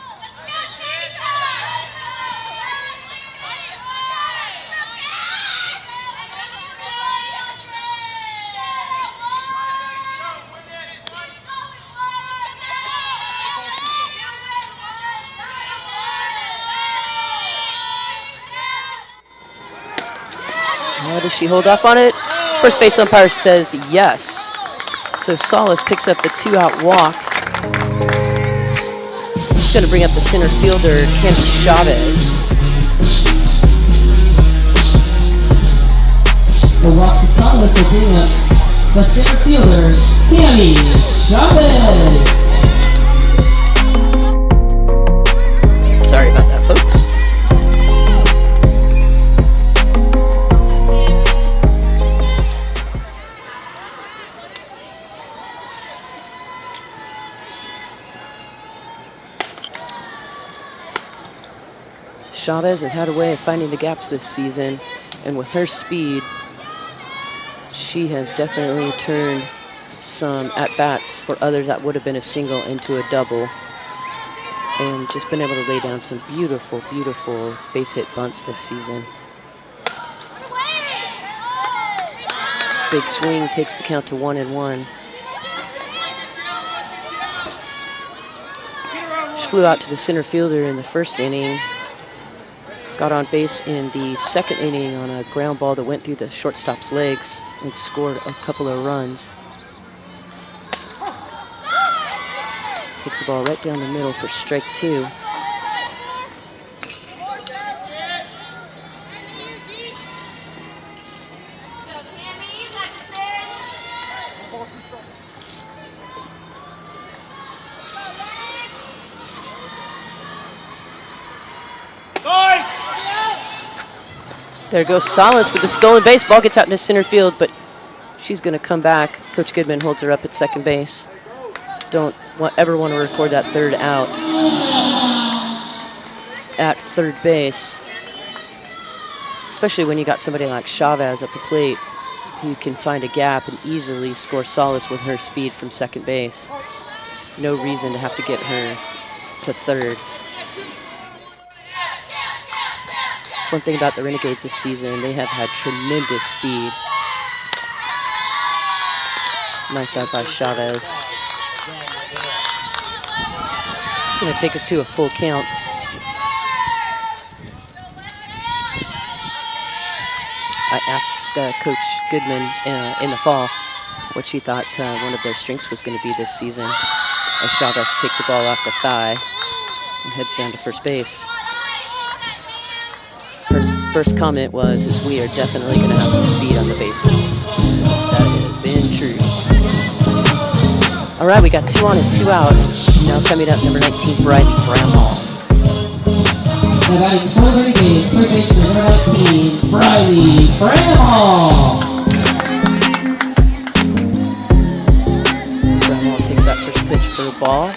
Does she hold off on it? First base umpire says yes. So Salas picks up the 2-out walk. He's going to bring up the center fielder, Candy Chavez. The walk to Salas will bring up the center fielder, Candy Chavez. Sorry about that, folks. Chavez has had a way of finding the gaps this season, and with her speed, she has definitely turned some at-bats for others that would have been a single into a double, and just been able to lay down some beautiful, beautiful base hit bunts this season. Big swing takes the count to 1-1. She flew out to the center fielder in the first inning. Got on base in the second inning on a ground ball that went through the shortstop's legs and scored a couple of runs. Takes the ball right down the middle for strike 2. There goes Salas with the stolen base. Ball gets out into center field, but she's going to come back. Coach Goodman holds her up at second base. Don't ever want to record that third out at third base, especially when you got somebody like Chavez at the plate who can find a gap and easily score Salas with her speed from second base. No reason to have to get her to third. one thing about the Renegades this season. They have had tremendous speed. Nice out by Chavez. It's going to take us to a full count. I asked Coach Goodman in the fall what she thought one of their strengths was going to be this season, as Chavez takes the ball off the thigh and heads down to first base. Her first comment was, we are definitely going to have some speed on the bases. That has been true. All right, we got 2 on and 2 out. Now coming up, number 19, Briley Bramhall. Now batting for the Renegades, third baseman, number 19, Briley Bramhall. Bramhall takes that first pitch for a ball.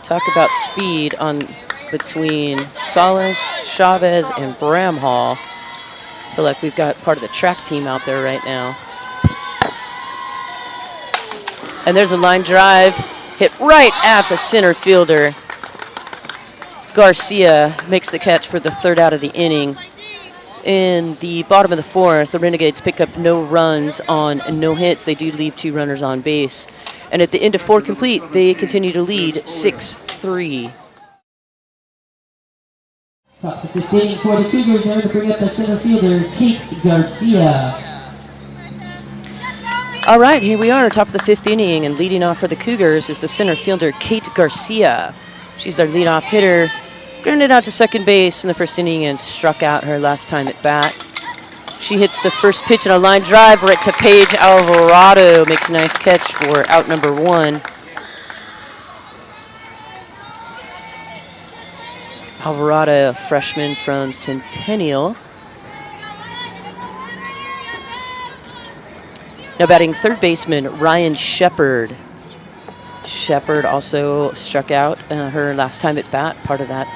Talk about speed on between Salas, Chavez, and Bramhall. I feel like we've got part of the track team out there right now. And there's a line drive hit right at the center fielder. Garcia makes the catch for the 3rd out of the inning. In the bottom of the 4th, the Renegades pick up no runs on no hits. They do leave 2 runners on base. And at the end of 4 complete, they continue to lead 6-3. Top of the 5th inning for the Cougars, they're to bring up the center fielder, Kate Garcia. All right, here we are, top of the 5th inning, and leading off for the Cougars is the center fielder, Kate Garcia. She's their leadoff hitter. Grounded out to second base in the 1st inning and struck out her last time at bat. She hits the first pitch in a line drive right to Paige Alvarado. Makes a nice catch for out number 1. Alvarado, a freshman from Centennial. Now batting third baseman, Ryan Shepard. Shepard also struck out her last time at bat, part of that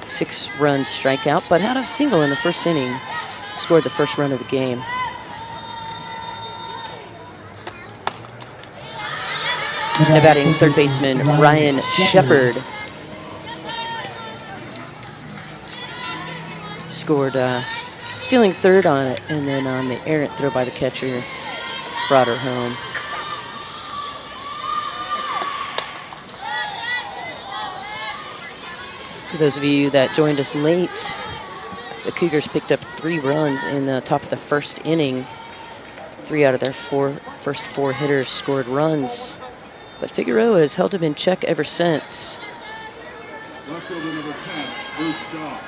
6-run strikeout, but had a single in the 1st inning. Scored the 1st run of the game. Now batting third baseman, Ryan Shepard. Scored, stealing 3rd on it, and then on the errant throw by the catcher, brought her home. For those of you that joined us late, the Cougars picked up 3 runs in the top of the 1st inning. 3 out of their first 4 hitters scored runs, but Figueroa has held them in check ever since. Left fielder number 10, Bruce Shaw.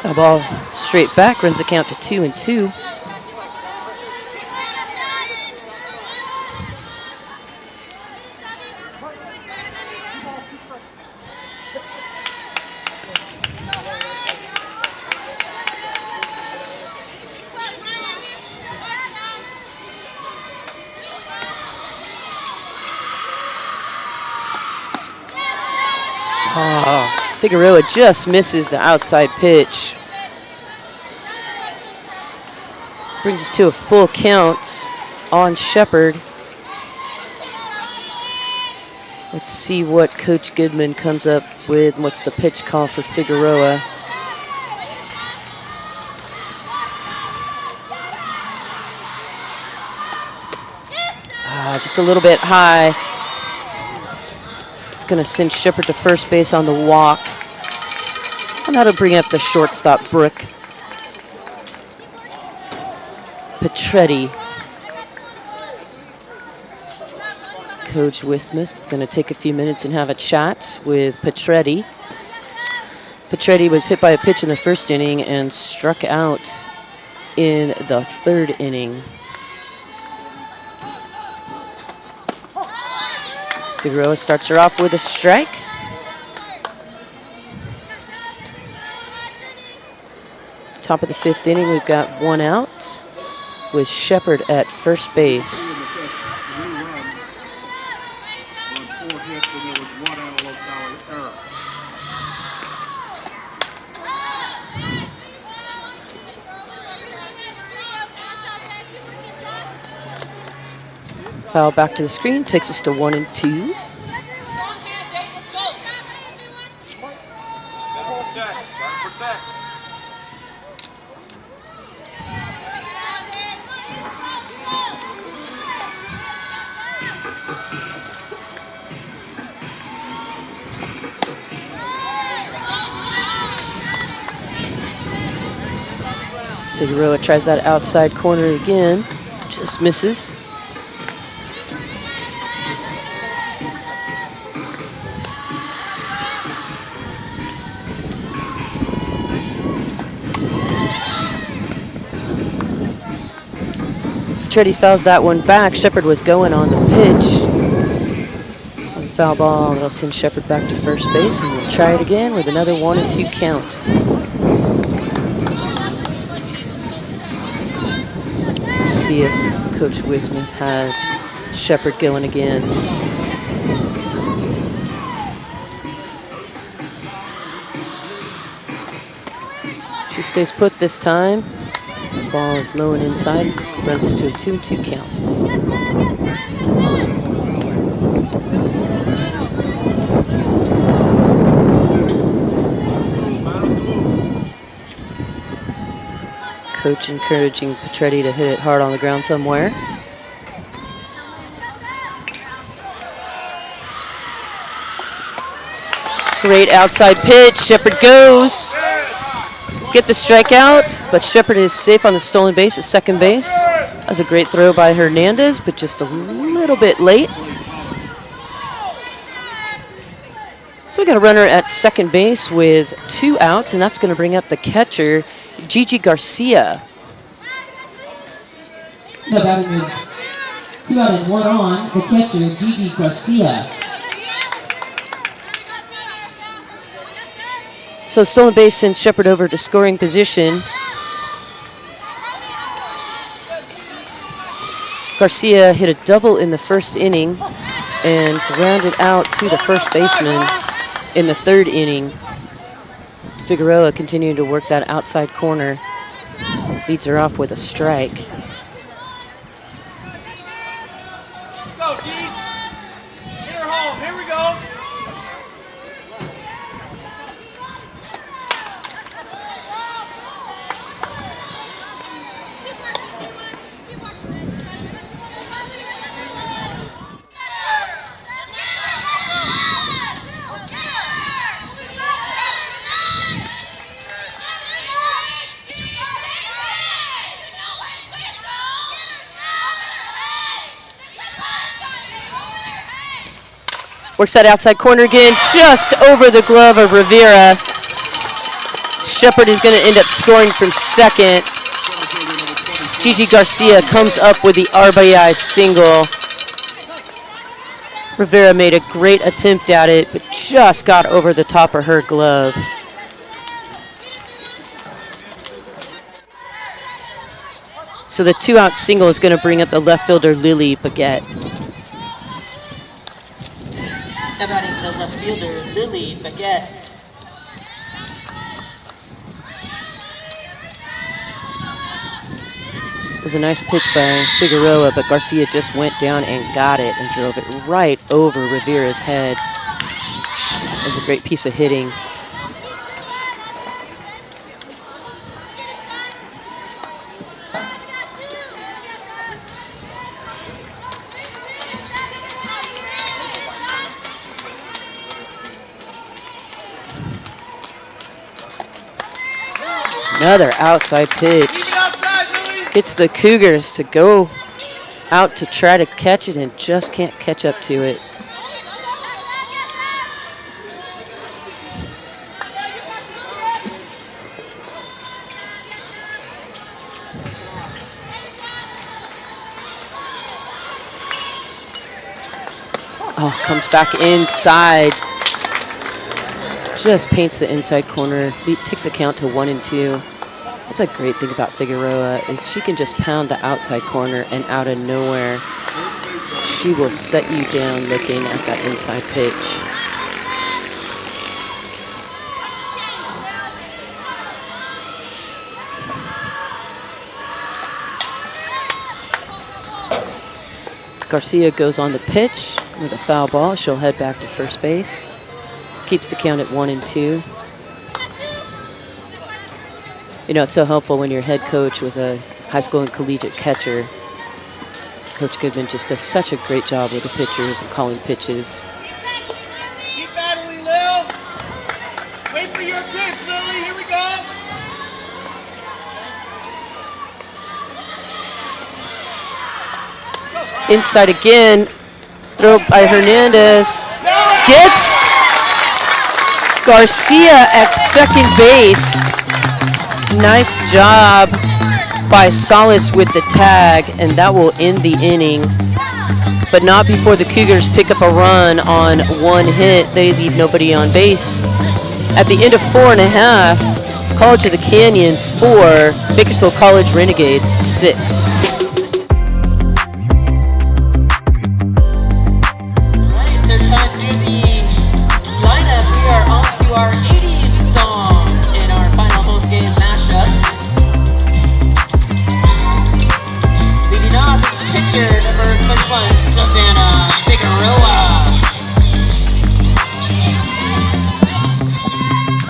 Foul ball straight back, runs the count to 2-2. Figueroa just misses the outside pitch. Brings us to a full count on Shepard. Let's see what Coach Goodman comes up with. What's the pitch call for Figueroa? Just a little bit high. It's going to send Shepard to first base on the walk. And that'll bring up the shortstop, Brooke Petretti. Coach Wismuth going to take a few minutes and have a chat with Petretti. Petretti was hit by a pitch in the 1st inning and struck out in the 3rd inning. Figueroa starts her off with a strike. Top of the 5th inning, we've got 1 out with Shepard at first base. Foul back to the screen, takes us to 1-2. Figueroa tries that outside corner again, just misses. Cherie fouls that one back. Shepard was going on the pitch. On the foul ball, that'll send Shepard back to first base, and we'll try it again with another 1-2 count. Let's see if Coach Wismith has Shepard going again. She stays put this time. The ball is low and inside. Runs us to a 2-2 count. Coach encouraging Petretti to hit it hard on the ground somewhere. Great outside pitch. Shepard goes. Get the strikeout, but Shepard is safe on the stolen base at second base. That was a great throw by Hernandez, but just a little bit late. So we got a runner at second base with 2 outs, and that's going to bring up the catcher, Gigi Garcia. No batting move. 2 out and 1 on. The catcher, Gigi Garcia. So stolen base sends Shepard over to scoring position. Garcia hit a double in the first inning and grounded out to the first baseman in the 3rd inning. Figueroa continuing to work that outside corner. Leads her off with a strike. Go, Gee. Get her home. Here we go. Works that outside corner again, just over the glove of Rivera. Shepard is going to end up scoring from second. Gigi Garcia comes up with the RBI single. Rivera made a great attempt at it, but just got over the top of her glove. So the 2-out single is going to bring up the left fielder, Lily Baguette. Batting the left fielder, Lily Baguette. It was a nice pitch by Figueroa, but Garcia just went down and got it and drove it right over Rivera's head. It was a great piece of hitting. Another outside pitch. Gets the Cougars to go out to try to catch it and just can't catch up to it. Oh, comes back inside. Just paints the inside corner. Takes the count to 1-2. That's a great thing about Figueroa is she can just pound the outside corner and out of nowhere, she will set you down looking at that inside pitch. Garcia goes on the pitch with a foul ball. She'll head back to first base. Keeps the count at 1-2. You know, it's so helpful when your head coach was a high school and collegiate catcher. Coach Goodman just does such a great job with the pitchers and calling pitches. Keep battling, Lil. Wait for your pitch, Lily. Here we go. Inside again. Throw by Hernandez. Gets Garcia at second base. Nice job by Salas with the tag, and that will end the inning. But not before the Cougars pick up a run on one hit. They leave nobody on base. At the end of 4.5, College of the Canyons 4, Bakersfield College Renegades 6. Our 80s song in our final home game mashup. Leading off is the pitcher, number 21, Savannah Figueroa.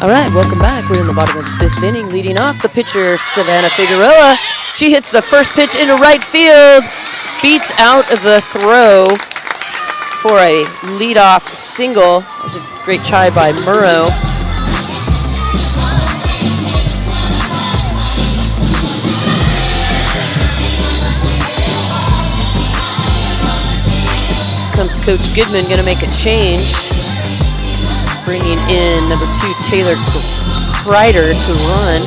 All right, welcome back. We're in the bottom of the 5th inning. Leading off, the pitcher, Savannah Figueroa. She hits the first pitch into right field, beats out the throw for a leadoff single. That was a great try by Murrow. Comes Coach Goodman, going to make a change. Bringing in number 2, Taylor Kreider to run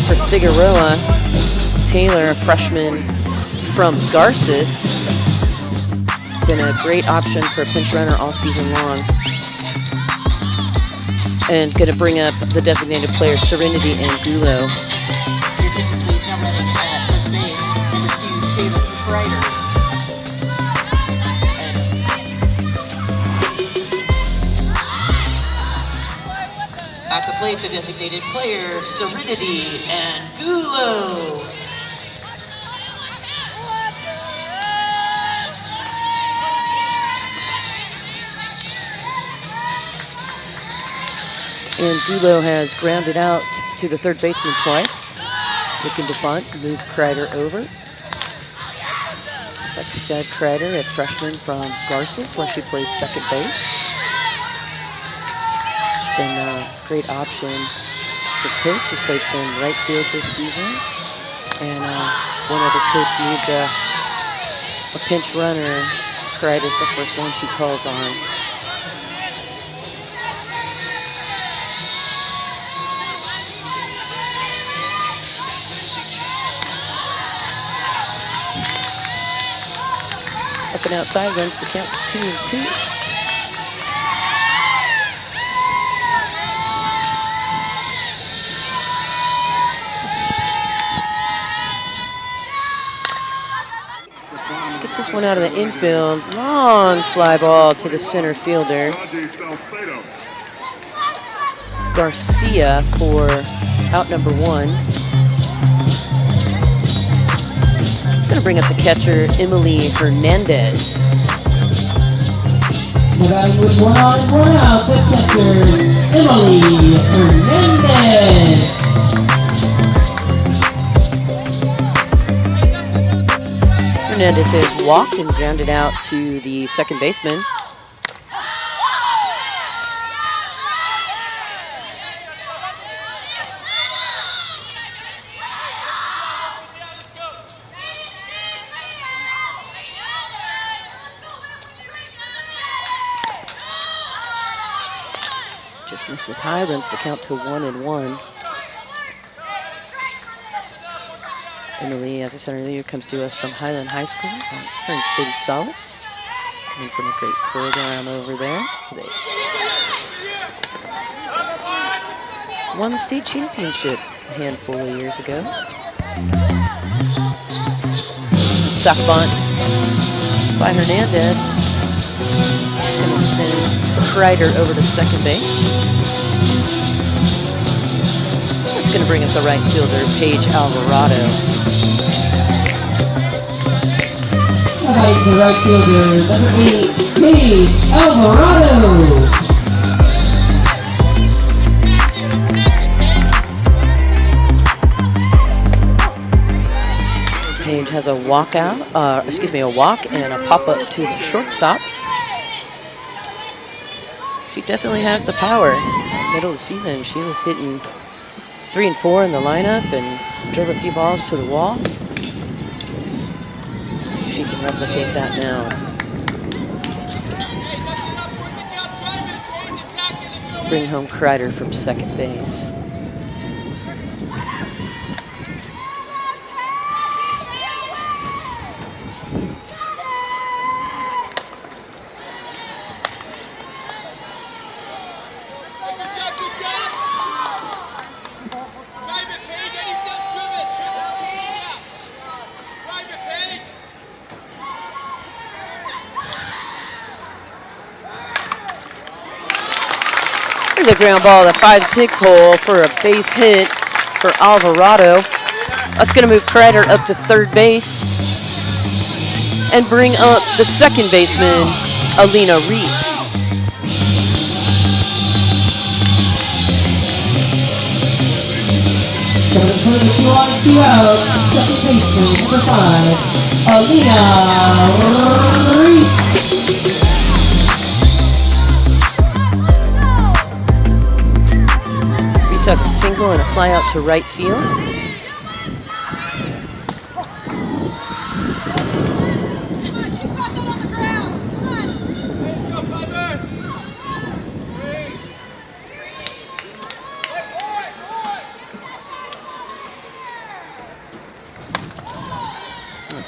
for Figueroa. Taylor, a freshman from Garces. Been a great option for a pinch runner all season long. And going to bring up the designated player, Serenity Angulo. Your attention please, now running at first base, number 2, Taylor Kreider. At the plate, the designated player, Serenity Angulo. Angulo has grounded out to the third baseman twice. Looking to bunt, move Kreider over. As I said, Kreider, a freshman from Garces, where she played second base. She's been a great option for Coach. She's played some right field this season. And whenever Coach needs a pinch runner, Kreider's the first one she calls on. Up and outside, runs the count to 2-2. Gets this one out of the infield. Long fly ball to the center fielder. Garcia for out number 1. Going to bring up the catcher, Emily Hernandez. The batting with 1 on and 1 out, the catcher, Emily Hernandez. Hernandez has walked and grounded out to the second baseman. Just misses high, runs the count to 1-1. Emily, as I said earlier, comes to us from Highland High School. Her and Sadie Salas, coming from a great program over there. They won the state championship a handful of years ago. Sack bunt by Hernandez. He's going to send Kreider over to second base. That's going to bring up the right fielder, Paige Alvarado. The right fielder, number 8, Paige Alvarado. Paige has a walk and a pop-up to the shortstop. She definitely has the power. Middle of the season, she was hitting 3 and 4 in the lineup and drove a few balls to the wall. Let's see if she can replicate that now. Bring home Kreider from second base. There's a ground ball, the 5-6 hole for a base hit for Alvarado. That's going to move Kreider up to third base and bring up the second baseman, Alina Reese. Coming to the 2 on 2 out, second baseman, number 5, Alina Reese. Has a single and a fly out to right field.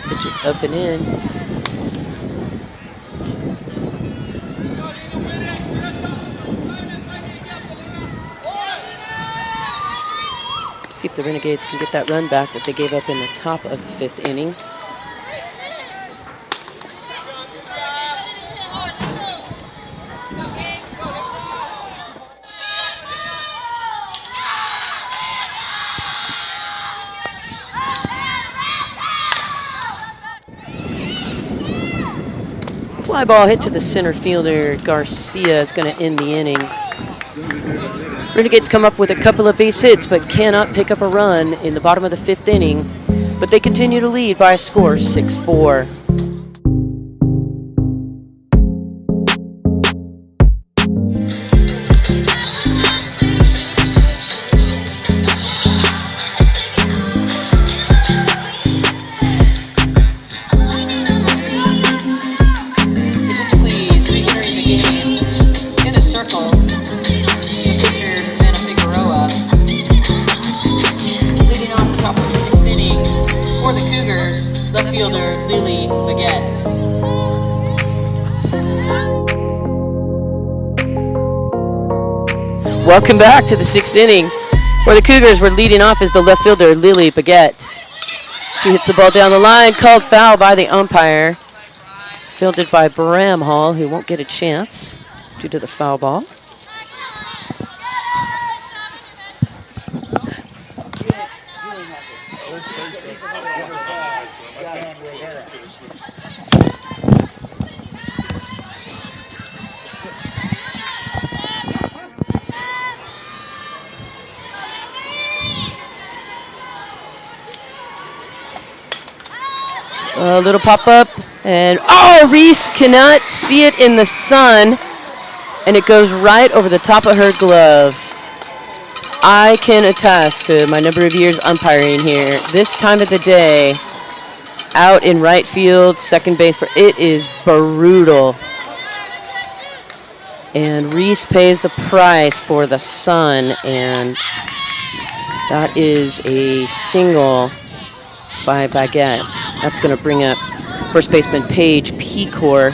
Pitch is up and in. See if the Renegades can get that run back that they gave up in the top of the 5th inning. Fly ball hit to the center fielder. Garcia is going to end the inning. Renegades come up with a couple of base hits, but cannot pick up a run in the bottom of the 5th inning. But they continue to lead by a score, 6-4. Welcome back to the 6th inning. For the Cougars, we're leading off as the left fielder, Lily Baguette. She hits the ball down the line, called foul by the umpire. Fielded by Bramhall, who won't get a chance due to the foul ball. A little pop-up, and Reese cannot see it in the sun, and it goes right over the top of her glove. I can attest to my number of years umpiring here. This time of the day, out in right field, second base, it is brutal. And Reese pays the price for the sun, and that is a single by Baguette. That's going to bring up first baseman Paige Pecor.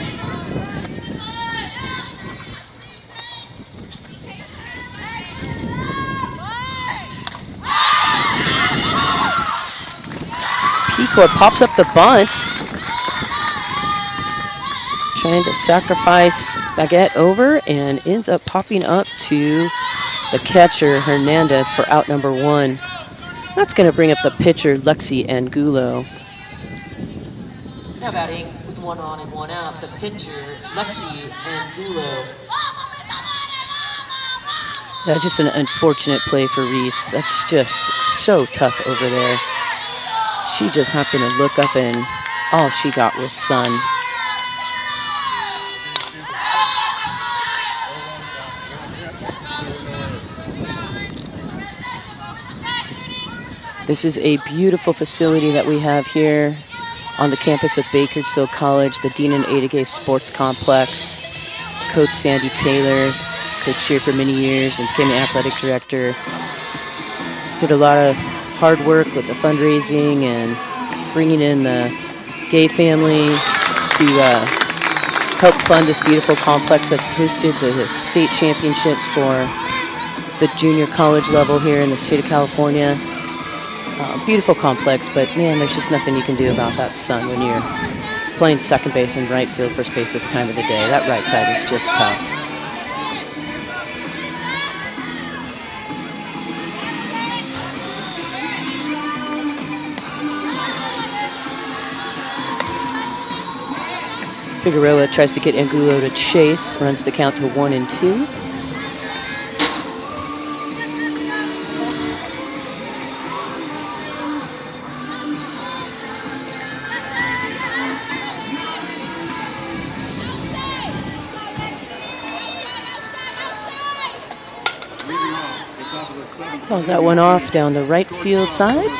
P4 pops up the bunt. Trying to sacrifice Baguette over and ends up popping up to the catcher, Hernandez, for out number 1. That's going to bring up the pitcher, Lexi Angulo. Now batting with 1 on and 1 out, the pitcher, Lexi Angulo. That's just an unfortunate play for Reese. That's just so tough over there. She just happened to look up and all she got was sun. This is a beautiful facility that we have here on the campus of Bakersfield College, the Dean and Ada Gay Sports Complex. Coach Sandy Taylor coached here for many years and became the athletic director. Did a lot of hard work with the fundraising and bringing in the gay family to help fund this beautiful complex that's hosted the state championships for the junior college level here in the state of California. Beautiful complex, but man, there's just nothing you can do about that sun when you're playing second base and right field, first base this time of the day. That right side is just tough. Figueroa tries to get Angulo to chase, runs the count to 1 and 2. Fouls that one off down the right field side.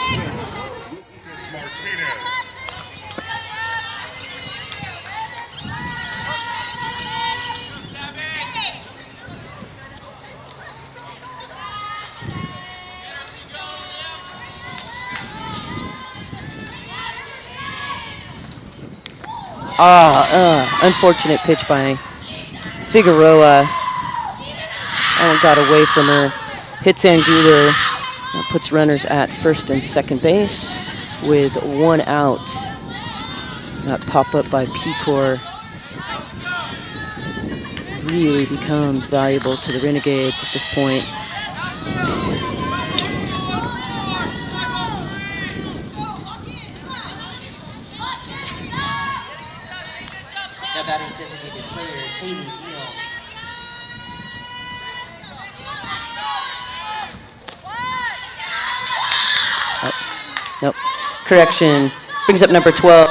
Unfortunate pitch by Figueroa. That one got away from her. Hits Angulo, puts runners at first and second base with 1 out. That pop-up by P4 really becomes valuable to the Renegades at this point. Now batting designated player, Katie Neal. Nope. Correction. Brings up number 12.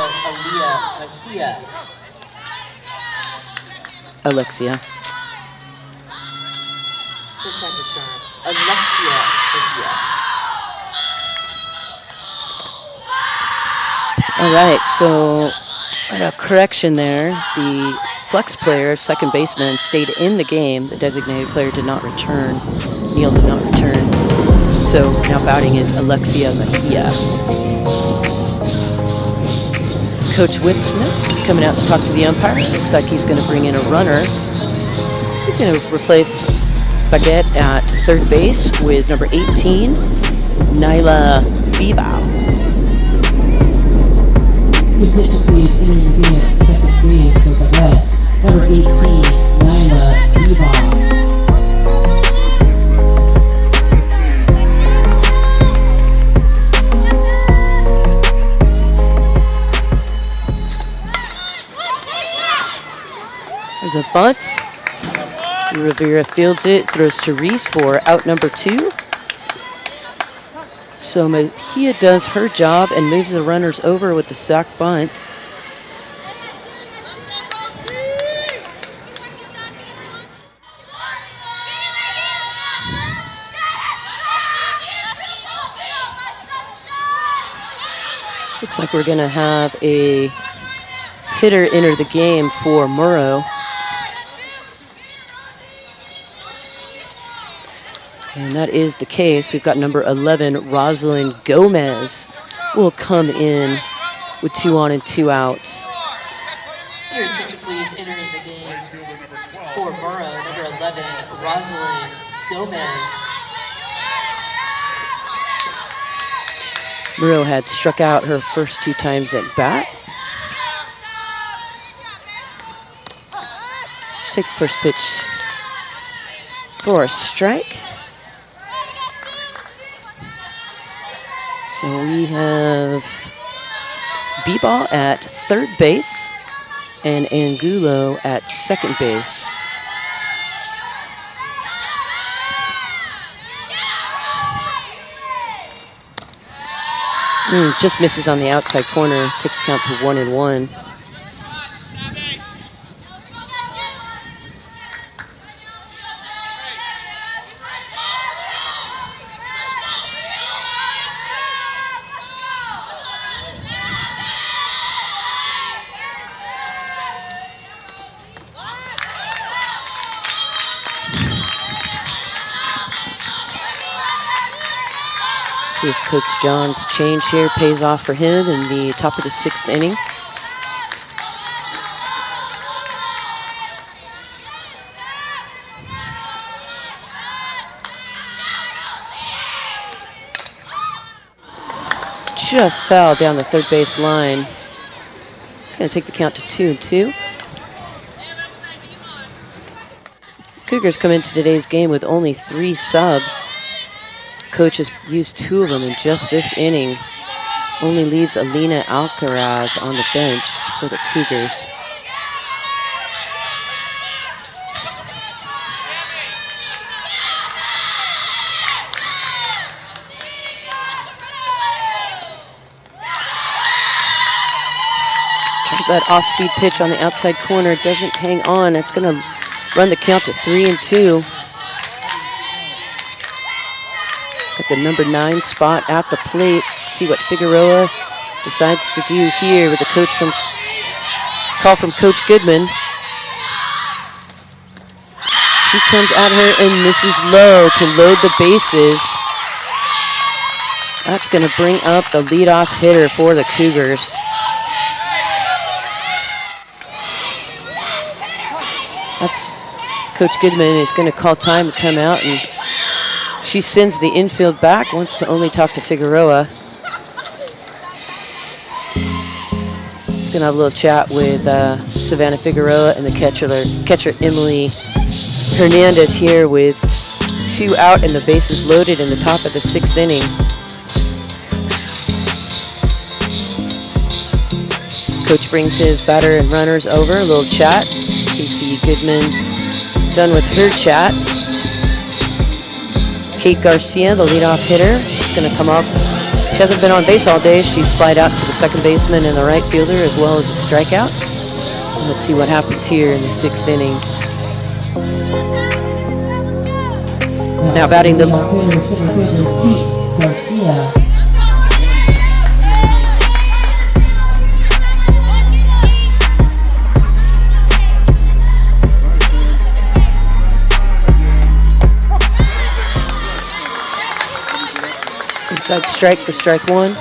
Alexia. All right, so a correction there. The flex player, second baseman, stayed in the game. The designated player did not return. Neal did not return. So now batting is Alexia Mejia. Coach Whitsmith is coming out to talk to the umpire. Looks like he's going to bring in a runner. He's going to replace Baguette at third base with number 18, Nyla Bibao. Good pitch, please, entering the game at second base for Baguette. Number 18, Nyla Bibao. There's a bunt. Rivera fields it, throws to Reese for out number 2. So Mejia does her job and moves the runners over with the sac bunt. Looks like we're going to have a hitter enter the game for Murrow. And that is the case. We've got number 11, Rosalind Gomez, will come in with 2 on and 2 out. Your attention, please, entering the game for Murrow, number 11, Rosalind Gomez. Murrow had struck out her first 2 times at bat. She takes first pitch for a strike. So we have B-Ball at third base and Angulo at second base. Just misses on the outside corner, takes the count to 1-1. See if Coach John's change here pays off for him in the top of the 6th inning. Just foul down the third base line. It's going to take the count to 2-2. Cougars come into today's game with only 3 subs. Coach has used 2 of them in just this inning. Only leaves Alina Alcaraz on the bench for the Cougars. Tries that off-speed pitch on the outside corner. Doesn't hang on. It's going to run the count to 3-2. Got the number 9 spot at the plate. See what Figueroa decides to do here with the call from Coach Goodman. She comes at her and misses low to load the bases. That's going to bring up the leadoff hitter for the Cougars. That's Coach Goodman is going to call time to come out, and she sends the infield back, wants to only talk to Figueroa. She's going to have a little chat with Savannah Figueroa and the catcher Emily Hernandez here with 2 out and the bases loaded in the top of the 6th inning. Coach brings his batter and runners over, a little chat. Casey Goodman done with her chat. Kate Garcia, the leadoff hitter, she's going to come up. She hasn't been on base all day. She's flied out to the second baseman and the right fielder as well as a strikeout. And let's see what happens here in the 6th inning. Now batting the center fielder Kate Garcia. Inside strike for strike 1.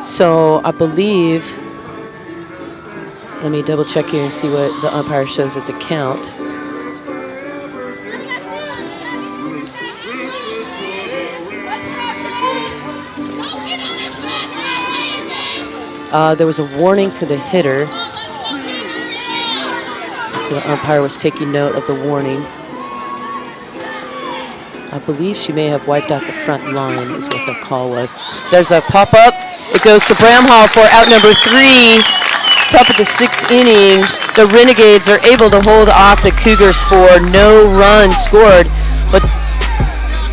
So I believe, let me double check here and see what the umpire shows at the count. There was a warning to the hitter. So the umpire was taking note of the warning. I believe she may have wiped out the front line is what the call was. There's a pop-up. It goes to Bramhall for out number 3. Top of the 6th inning. The Renegades are able to hold off the Cougars for no run scored, but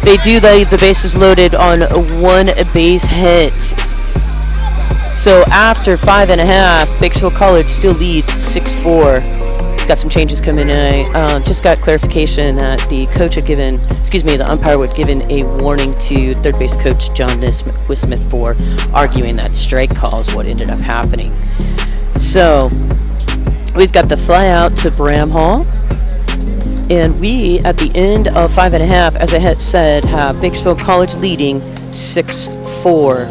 they do leave the bases loaded on 1 base hit. So after 5.5, Bakersfield College still leads 6-4. Got some changes coming in. I just got clarification that the umpire would given a warning to third base coach John Wismith for arguing that strike call is what ended up happening. So we've got the fly out to Bramhall. And we, at the end of 5.5, as I had said, have Bakersfield College leading 6-4.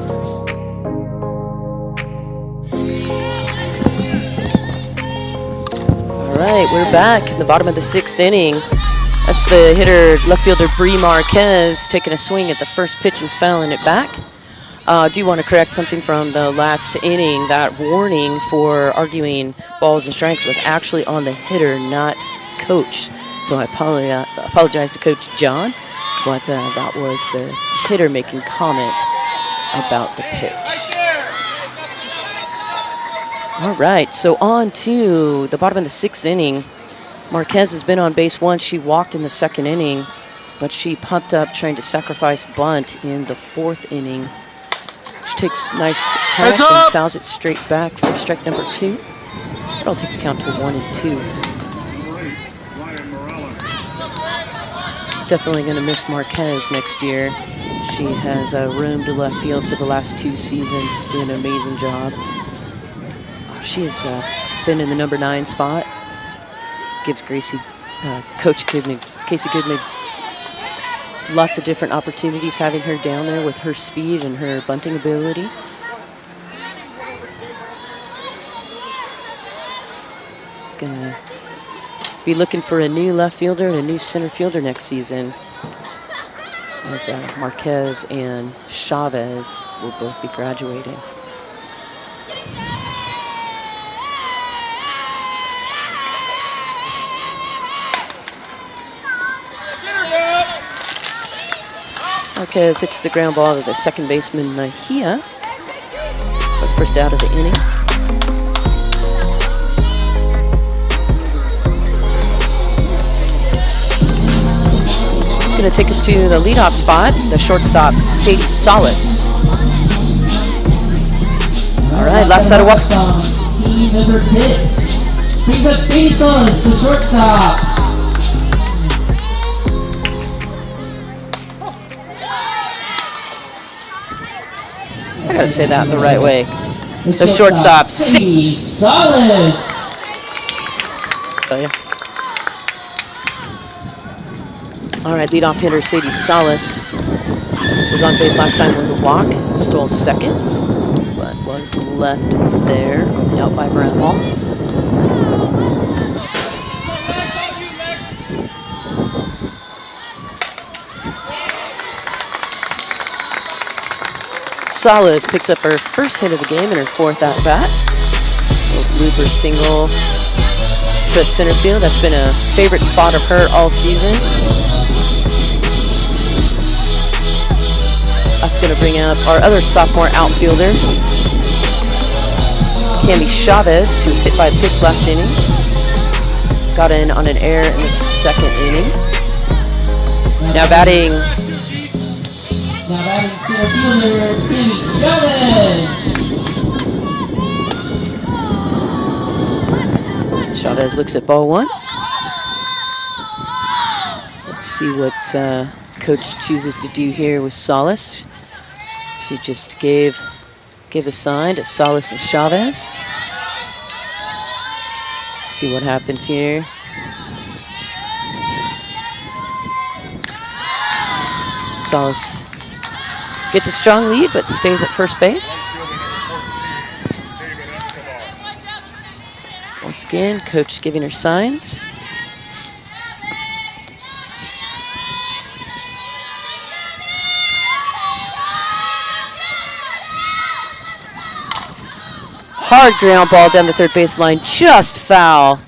All right, we're back in the bottom of the 6th inning. That's the hitter, left fielder Bree Marquez, taking a swing at the first pitch and fouling it back. I do want to correct something from the last inning. That warning for arguing balls and strikes was actually on the hitter, not coach. So I apologize to Coach John, but that was the hitter making comment about the pitch. All right, so on to the bottom of the 6th inning. Marquez has been on base once. She walked in the 2nd inning, but she pumped up trying to sacrifice bunt in the 4th inning. She takes a nice hack and fouls it straight back for strike number 2. That'll take the count to 1-2. Definitely going to miss Marquez next year. She has roamed left field for the last 2 seasons, doing an amazing job. She's been in the number 9 spot. Gives Casey Goodman lots of different opportunities having her down there with her speed and her bunting ability. Gonna be looking for a new left fielder and a new center fielder next season, as Marquez and Chavez will both be graduating. Marquez hits the ground ball to the second baseman, Mejia, for the first out of the inning. It's going to take us to the leadoff spot, the shortstop, Sadie Salas. All right, last set of walk. Team number 10 brings up Sadie Salas, the shortstop. I gotta say that the right way. The shortstop, Sadie Salas. Oh, yeah. All right, leadoff hitter Sadie Salas was on base last time with a walk, stole second, but was left there on the out by Brent Hall. Salas picks up her first hit of the game in her 4th at-bat. Little blooper single to center field. That's been a favorite spot of her all season. That's going to bring up our other sophomore outfielder, Cami Chavez, who was hit by a pitch last inning. Got in on an error in the 2nd inning. Now batting center fielder, Cami Chavez. Chavez looks at ball 1. Let's see what coach chooses to do here with Salas. She just gave the sign to Salas and Chavez. Let's see what happens here. Salas gets a strong lead, but stays at first base. Once again, coach giving her signs. Hard ground ball down the third baseline, just foul.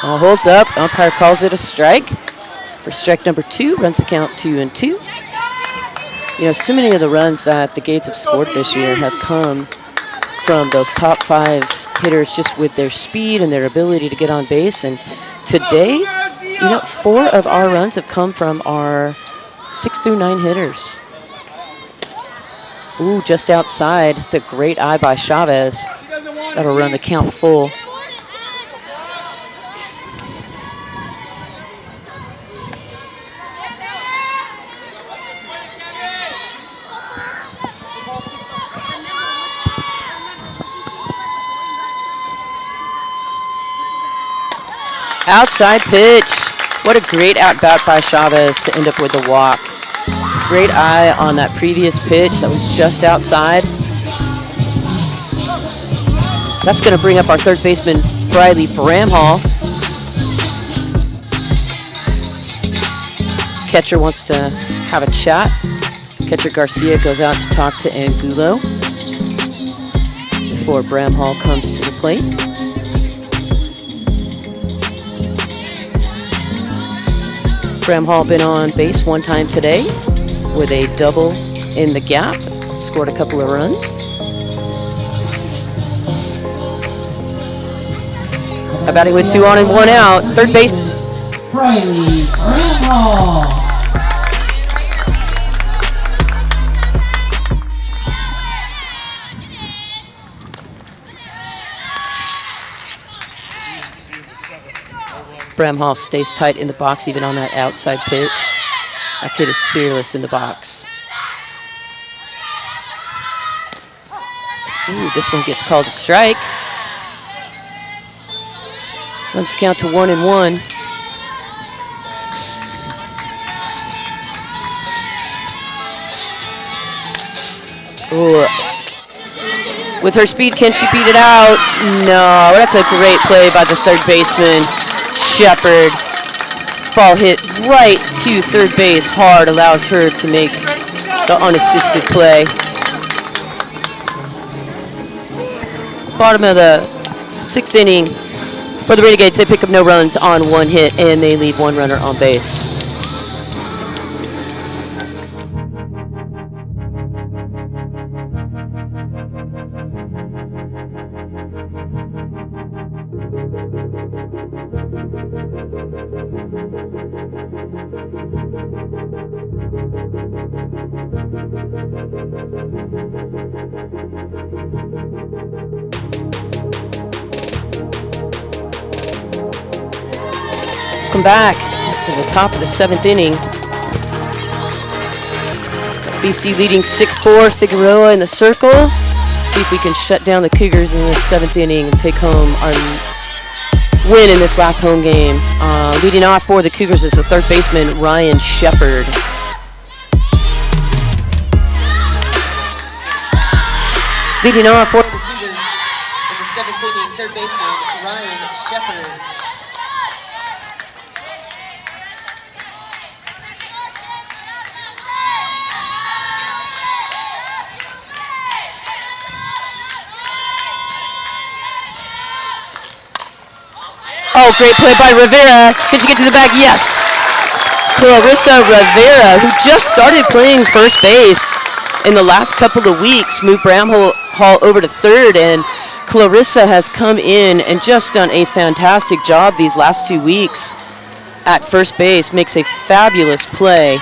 Ball holds up. Umpire calls it a strike. For strike number 2, runs the count 2-2. You know, so many of the runs that the Gates have scored this year have come from those top 5 hitters just with their speed and their ability to get on base. And today, you know, 4 of our runs have come from our 6 through 9 hitters. Ooh, just outside. It's a great eye by Chavez. That'll run the count full. Outside pitch. What a great at-bat by Chavez to end up with a walk. Great eye on that previous pitch that was just outside. That's going to bring up our third baseman, Briley Bramhall. Catcher wants to have a chat. Catcher Garcia goes out to talk to Angulo before Bramhall comes to the plate. Bramhall been on base one time today with a double in the gap. Scored a couple of runs. Batting with 2 on and 1 out. Third base. Briley Bramhall. Bramhall stays tight in the box even on that outside pitch. That kid is fearless in the box. Ooh, this one gets called a strike. Runs count to 1 and 1. Ooh. With her speed, can she beat it out? No, that's a great play by the third baseman, Shepard. Ball hit right to third base hard, allows her to make the unassisted play. Bottom of the 6th inning for the Renegades. They pick up no runs on 1 hit and they leave 1 runner on base. Welcome back to the top of the 7th inning. BC leading 6-4. Figueroa in the circle. See if we can shut down the Cougars in the 7th inning and take home our win in this last home game. Leading off for the Cougars is the third baseman, Ryan Shepard. Leading off for the Cougars in the 7th inning, third baseman, Ryan Shepard. Oh, great play by Rivera. Can she get to the bag? Yes. Clarissa Rivera, who just started playing first base in the last couple of weeks, moved Bramhall over to third, and Clarissa has come in and just done a fantastic job these last 2 weeks at first base. Makes a fabulous play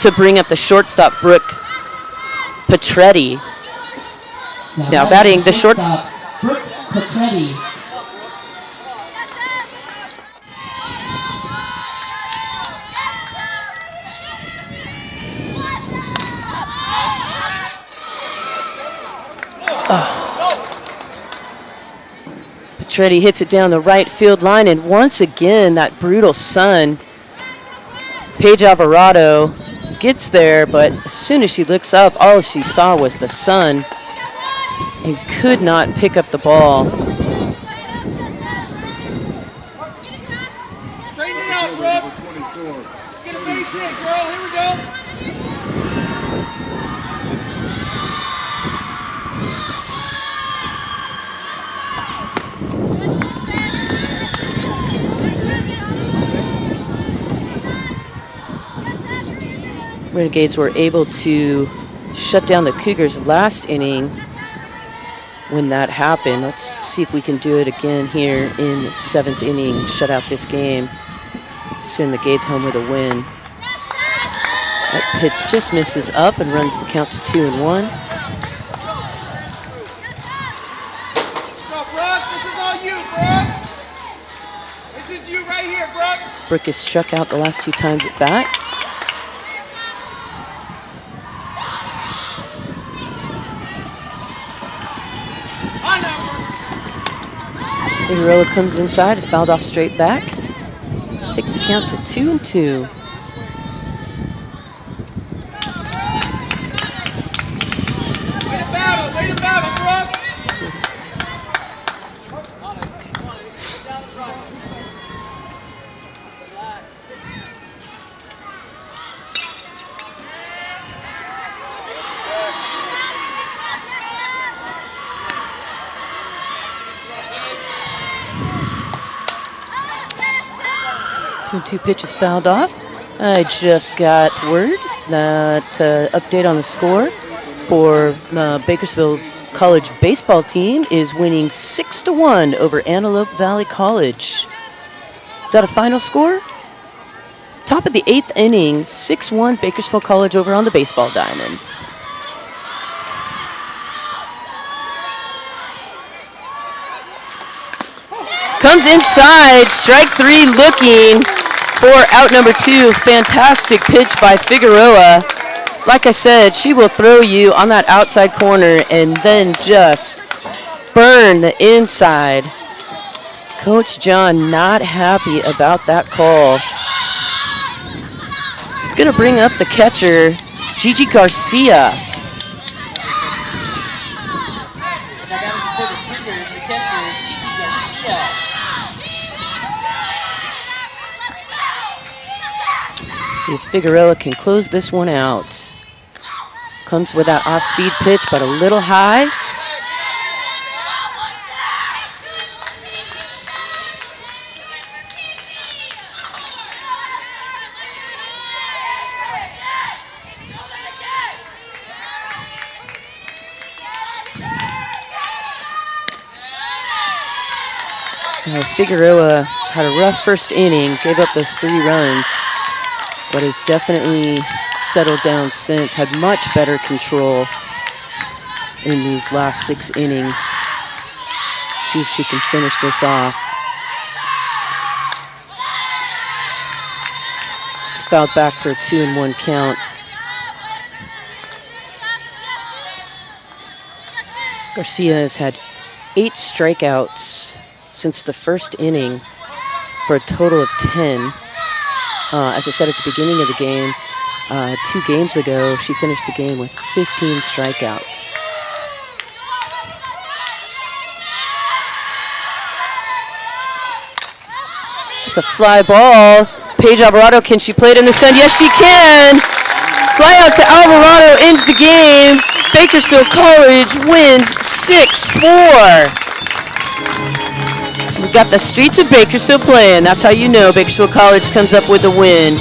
to bring up the shortstop, Brooke Petretti. Now batting the shortstop, Brooke Petretti. Petretti hits it down the right field line, and once again, that brutal sun. Paige Alvarado gets there, but as soon as she looks up, all she saw was the sun and could not pick up the ball. Straighten it out, Brooke. Get a base hit, girl. Here we go. Renegades were able to shut down the Cougars last inning when that happened. Let's see if we can do it again here in the 7th inning and shut out this game. Send the Gades home with a win. That pitch just misses up and runs the count to 2 and 1. Go, Brooke. This is all you, Brooke. This is you right here, Brooke. Brooke has struck out the last 2 times at bat. Figueroa comes inside, fouled off straight back. Takes the count to 2-2. Way to battle, Brooke. 2-2 pitch is fouled off. I just got word that update on the score for Bakersfield College baseball team is winning 6-1 over Antelope Valley College. Is that a final score? Top of the 8th inning, 6-1 Bakersfield College over on the baseball diamond. Comes inside, strike 3 looking for out number 2. Fantastic pitch by Figueroa. Like I said, she will throw you on that outside corner and then just burn the inside. Coach John not happy about that call. It's going to bring up the catcher, Gigi Garcia. See if Figueroa can close this one out. Comes with that off-speed pitch, but a little high. Figueroa had a rough first inning, gave up those 3 runs, but has definitely settled down since, had much better control in these last 6 innings. See if she can finish this off. It's fouled back for a 2-1 count. Garcia has had 8 strikeouts since the first inning for a total of 10. As I said at the beginning of the game, 2 games ago, she finished the game with 15 strikeouts. It's a fly ball. Paige Alvarado, can she play it in the sun? Yes, she can. Fly out to Alvarado ends the game. Bakersfield College wins 6-4. We've got the streets of Bakersfield playing. That's how you know Bakersfield College comes up with a win.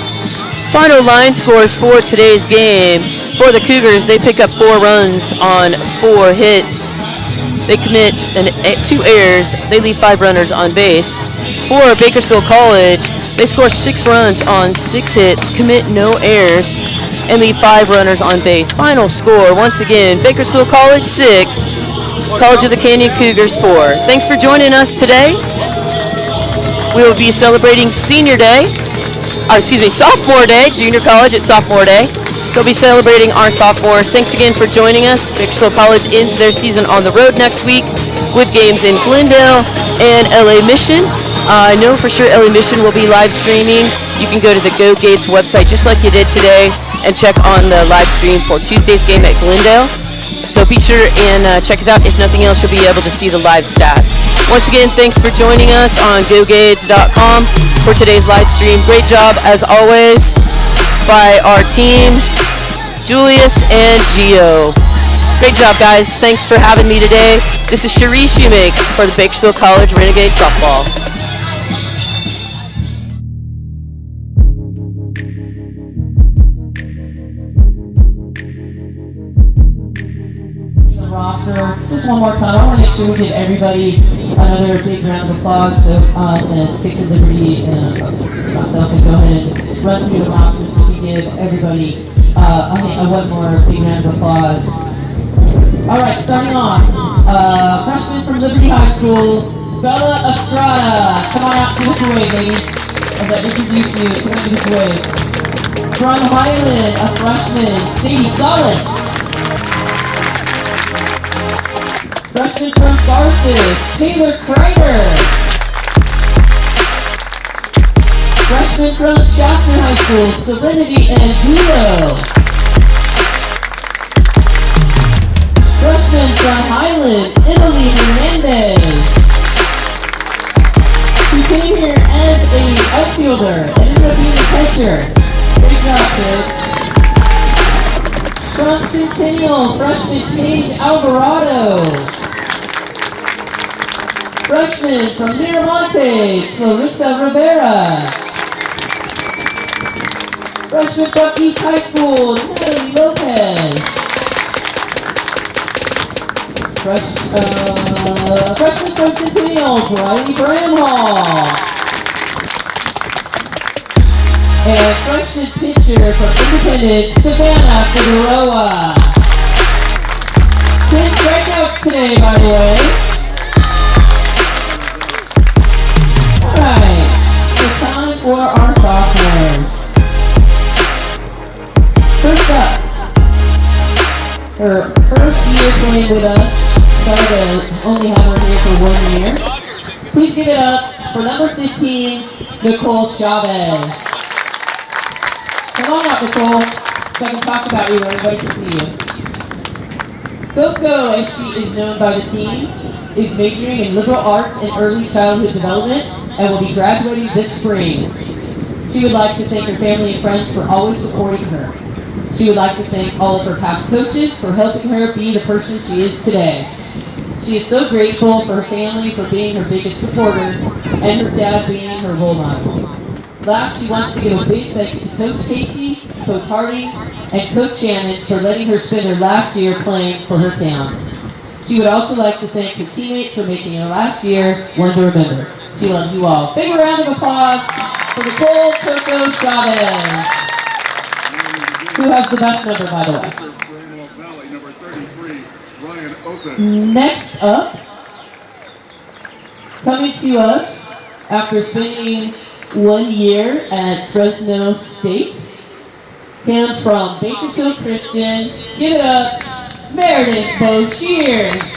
Final line scores for today's game. For the Cougars, they pick up 4 runs on 4 hits. They commit 2 errors. They leave 5 runners on base. For Bakersfield College, they score 6 runs on 6 hits, commit no errors, and leave 5 runners on base. Final score, once again, Bakersfield College 6, College of the Canyon Cougars 4. Thanks for joining us today. We will be celebrating Sophomore Day, Junior College at Sophomore Day. So we'll be celebrating our sophomores. Thanks again for joining us. Bakersfield College ends their season on the road next week with games in Glendale and LA Mission. I know for sure LA Mission will be live streaming. You can go to the Go Gates website just like you did today and check on the live stream for Tuesday's game at Glendale. So be sure and check us out. If nothing else, you'll be able to see the live stats. Once again, thanks for joining us on GoGades.com for today's live stream. Great job, as always, by our team, Julius and Gio. Great job, guys. Thanks for having me today. This is Cherie Shoemake for the Bakersfield College Renegade Softball. Just one more time, I want to make sure we give everybody another big round of applause. So, take the liberty and myself and go ahead and run through the rosters so we can give everybody one more big round of applause. All right, starting off, freshman from Liberty High School, Bella Estrada. Come on out, give us a wave, ladies. As I introduce you, come on, give us a wave. From Highland, a freshman, Sadie Solis. Freshman from Garces, Taylor Kreider. Freshman from Chapter High School, Serenity Angulo. Freshman from Highland, Emily Hernandez. Who came here as a outfielder and ended up being a catcher. Great job, kid. From Centennial, freshman Paige Alvarado. Freshman from Miramonte, Clarissa Rivera. Freshman from East High School, Natalie Lopez. Freshman from Centennial, Briley Bramhall. And freshman pitcher from Independent, Savannah Figueroa. 10 strikeouts today, by the way. Alright, it's time for our sophomores. First up, her first year playing with us. Sorry to only have her here for 1 year. Please give it up for number 15, Nicole Chavez. Come on up, Nicole, so I can talk about you where everybody can see you. Coco, as she is known by the team, is majoring in liberal arts and early childhood development and will be graduating this spring. She would like to thank her family and friends for always supporting her. She would like to thank all of her past coaches for helping her be the person she is today. She is so grateful for her family for being her biggest supporter and her dad being her role model. Last, she wants to give a big thanks to Coach Casey, Coach Harding, and Coach Shannon for letting her spend her last year playing for her town. She would also like to thank her teammates for making her last year one to remember. She loves you all. Big round of applause for Nicole Coco Chavez, who has the best number, by the way. Next up, coming to us after spending 1 year at Fresno State, comes from Bakersfield Christian. Give it up, Meredith Boshears.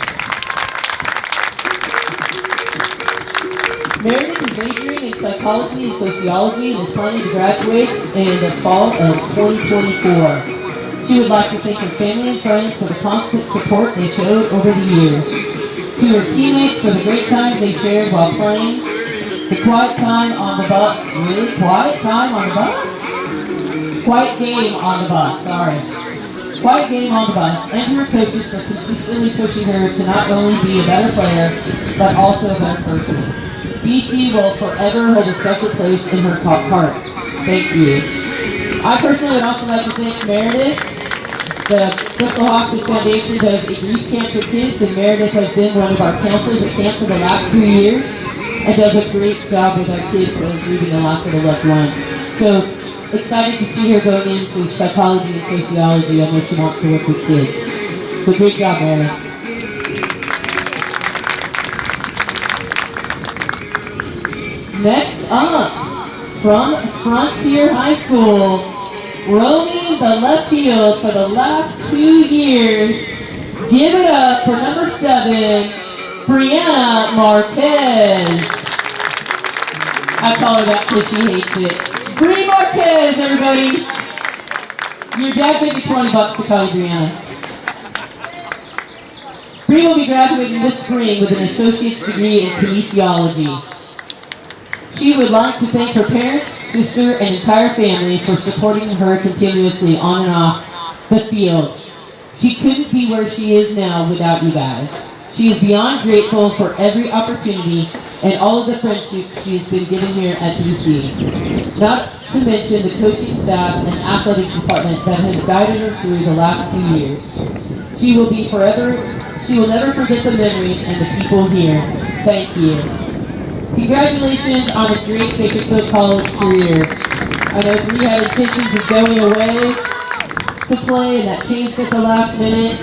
Meredith is majoring in psychology and sociology and is planning to graduate in the fall of 2024. She would like to thank her family and friends for the constant support they showed over the years. To her teammates for the great times they shared while playing, the quiet time on the bus, really? Quiet time on the bus? Quiet game on the bus, sorry. Quiet game on the bus, and to her coaches for consistently pushing her to not only be a better player, but also a better person. BC will forever hold a special place in her heart. Thank you. I personally would also like to thank Meredith. The Bristol Hospice Foundation does a grief camp for kids, and Meredith has been one of our counselors at camp for the last 3 years and does a great job with our kids of grieving the loss of a loved one. So excited to see her going into psychology and sociology. I know she wants to work with kids. So great job, Meredith. Next up, from Frontier High School, roaming the left field for the last 2 years. Give it up for number 7, Brianna Marquez. I call her that because she hates it. Bree Marquez, everybody. Your dad gave me $20 to call you Brianna. Bree will be graduating this spring with an associate's degree in kinesiology. She would like to thank her parents, sister, and entire family for supporting her continuously on and off the field. She couldn't be where she is now without you guys. She is beyond grateful for every opportunity and all of the friendship she has been given here at BC. Not to mention the coaching staff and athletic department that has guided her through the last 2 years. She will never forget the memories and the people here. Thank you. Congratulations on a great Bakersfield College career. I know Bree had intentions of going away to play, and that changed at the last minute,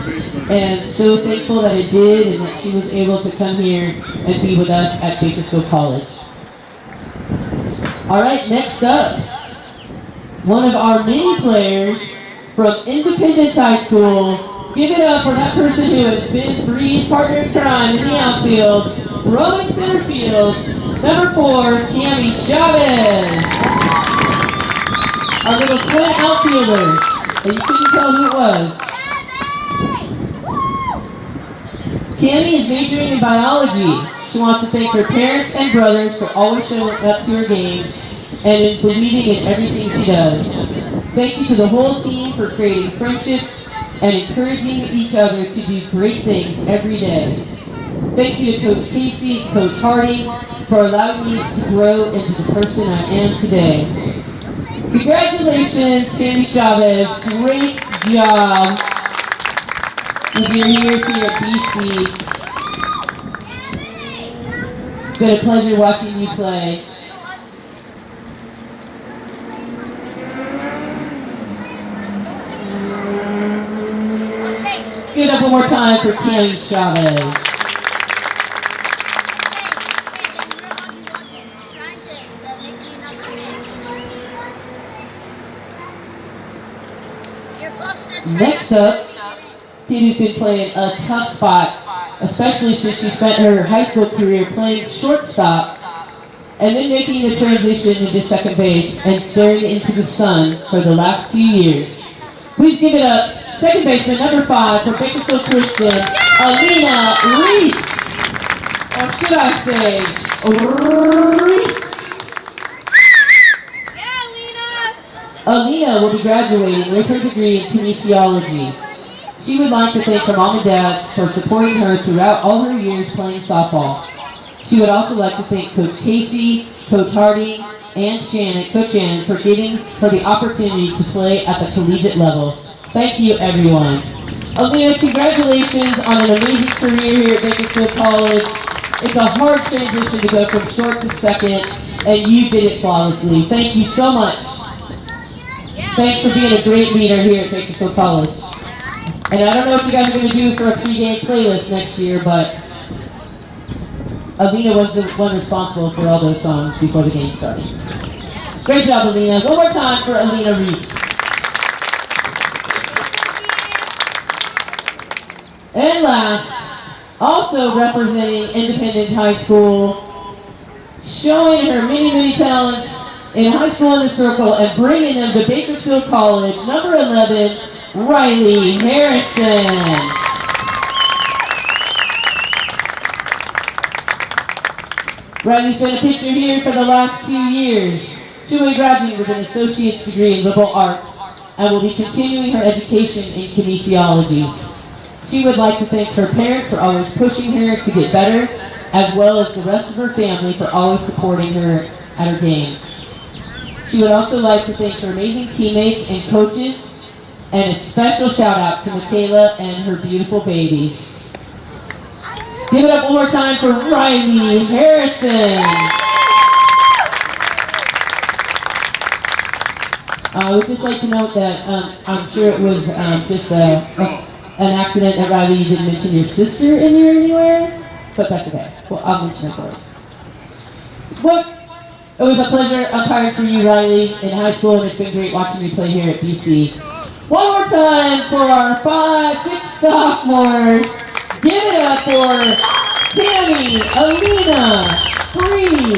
and so thankful that it did and that she was able to come here and be with us at Bakersfield College. All right, next up, one of our mini players from Independence High School, Give it up for that person who has been Bree's partner in crime in the outfield, roaming center field, number 4, Cami Chavez. Our little twin outfielders, and you couldn't tell who it was. Cami is majoring in biology. She wants to thank her parents and brothers for always showing up to her games and in believing in everything she does. Thank you to the whole team for creating friendships and encouraging each other to do great things every day. Thank you to Coach Casey and Coach Hardy for allowing me to grow into the person I am today. Congratulations, Cami Chavez. Great job with your years here at BC. It's been a pleasure watching you play. Give it up one more time for Cami Chavez. Next up, Katie's been playing a tough spot, especially since she spent her high school career playing shortstop and then making the transition into second base and staring into the sun for the last 2 years. Please give it up, second baseman number 5 for Bakersfield Christian, Alina Reese. Or should I say, Reese? Alina will be graduating with her degree in kinesiology. She would like to thank her mom and dad for supporting her throughout all her years playing softball. She would also like to thank Coach Casey, Coach Hardy, and Coach Shannon for giving her the opportunity to play at the collegiate level. Thank you, everyone. Alina, congratulations on an amazing career here at Bakersfield College. It's a hard transition to go from short to second, and you did it flawlessly. Thank you so much. Thanks for being a great leader here at Bakersfield College. And I don't know what you guys are going to do for a pre-game playlist next year, but Alina was the one responsible for all those songs before the game started. Great job, Alina. One more time for Alina Reese. And last, also representing Independent High School, showing her many talents in high school in the circle and bringing them to Bakersfield College, number 11, Riley Harrison. Riley's been a pitcher here for the last 2 years. She will be graduating with an associate's degree in liberal arts and will be continuing her education in kinesiology. She would like to thank her parents for always pushing her to get better, as well as the rest of her family for always supporting her at her games. She would also like to thank her amazing teammates and coaches, and a special shout out to Michaela and her beautiful babies. Give it up one more time for Riley Harrison. I would just like to note that I'm sure it was just an accident that Riley, you didn't mention your sister in here anywhere, but that's okay. Well, I'll mention it for you. Well, it was a pleasure umpiring for you, Riley, in high school, and it's been great watching you play here at BC. One more time for our 5, 6 sophomores. Give it up for Tammy, Alina, Bree,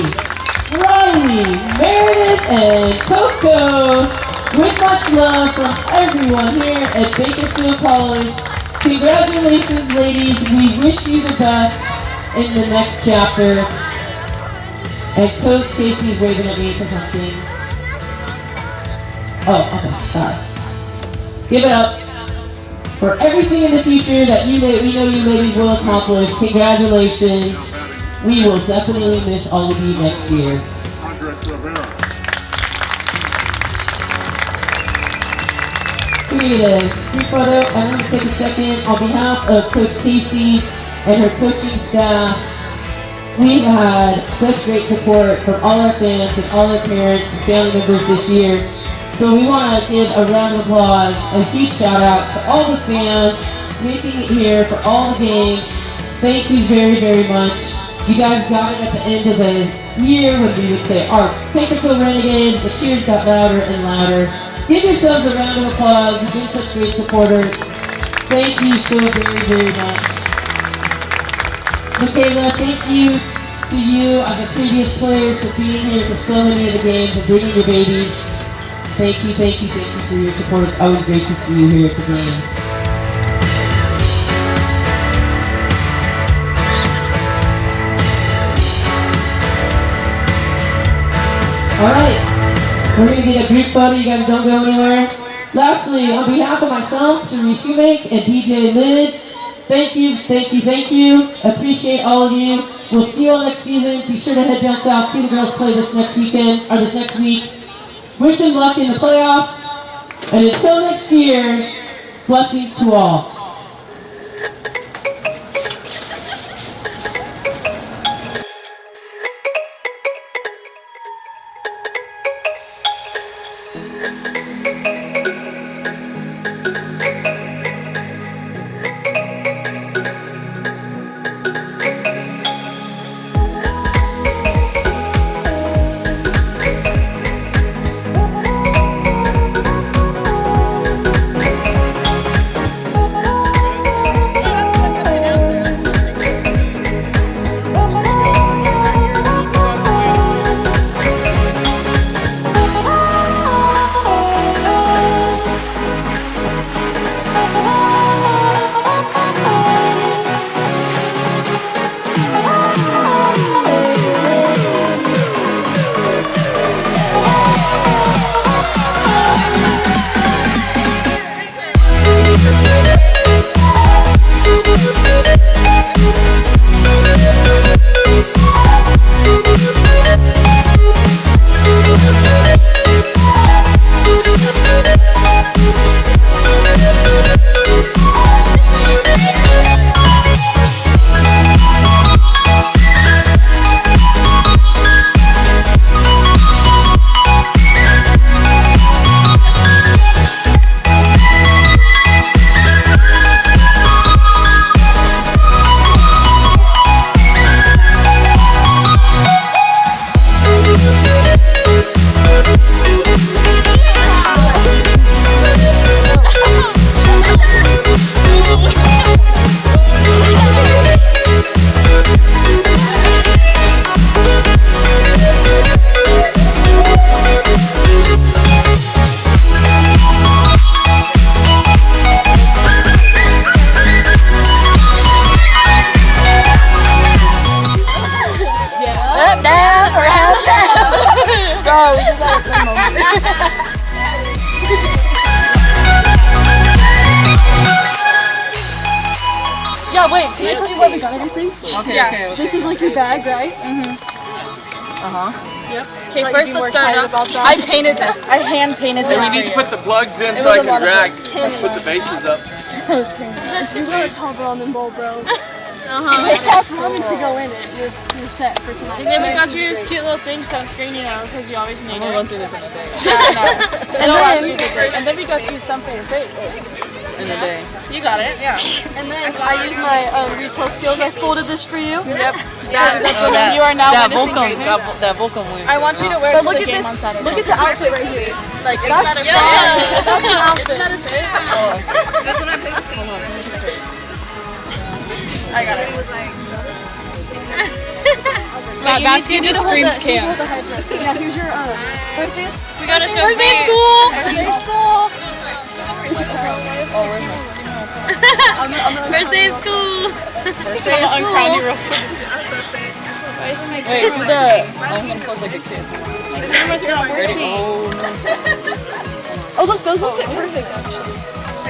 Riley, Meredith, and Coco. With much love from everyone here at Bakersfield College. Congratulations, ladies. We wish you the best in the next chapter. And Coach Casey's waving at me for something. Oh, okay, sorry. Give it up for everything in the future that we know you ladies will accomplish. Congratulations. We will definitely miss all of you next year. We need a group photo. I'm going to take a second on behalf of Coach Casey and her coaching staff. We've had such great support from all our fans and all our parents and family members this year. So we want to give a round of applause, a huge shout out to all the fans making it here for all the games. Thank you very much. You guys got it at the end of the year when we would say our Bakersfield Renegades. The cheers got louder and louder. Give yourselves a round of applause. You've been such great supporters. Thank you so very, very much. Michaela, thank you to you as a previous players for being here for so many of the games and bringing your babies. Thank you for your support. It's always great to see you here at the games. Alright, we're going to get a group photo. You guys don't go anywhere. Lastly, on behalf of myself, Cherie Shoemake, and DJ Lid, thank you. Appreciate all of you. We'll see you all next season. Be sure to head down south, see the girls play this next weekend, or this next week. Wish them luck in the playoffs. And until next year, blessings to all. Yeah, wait, can I tell you where we got everything? Okay. This is like your bag, right? Yep. Okay, first let's start off. I painted this. I hand painted this. We need to put the plugs in so I can drag. Put the bases up. You got a tall ramen bowl, bro. They have ramen to go in it. You're set for tonight. And then we got you this cute little thing sunscreen, you know, because you always need it. I'm gonna run through this in a day. And then we got you something for your face. In a day. You got it, yeah. And then I used my retail skills. I folded this for you. Yep. You are now witnessing greatness. That Volcom wins. I want you to wear it to the game on Saturday. Look at the outfit right here. Like, isn't that a fit? That's an outfit. Isn't that a fit? That's what I think. Hold on. I got it. That basket just screams camp. Yeah, here's your first day. We gotta show First day school. First day school. First day of school. First day of school. Wait, do the. I'm gonna pose like a kid. My camera's not working. Oh no. Oh look, those will fit perfect actually.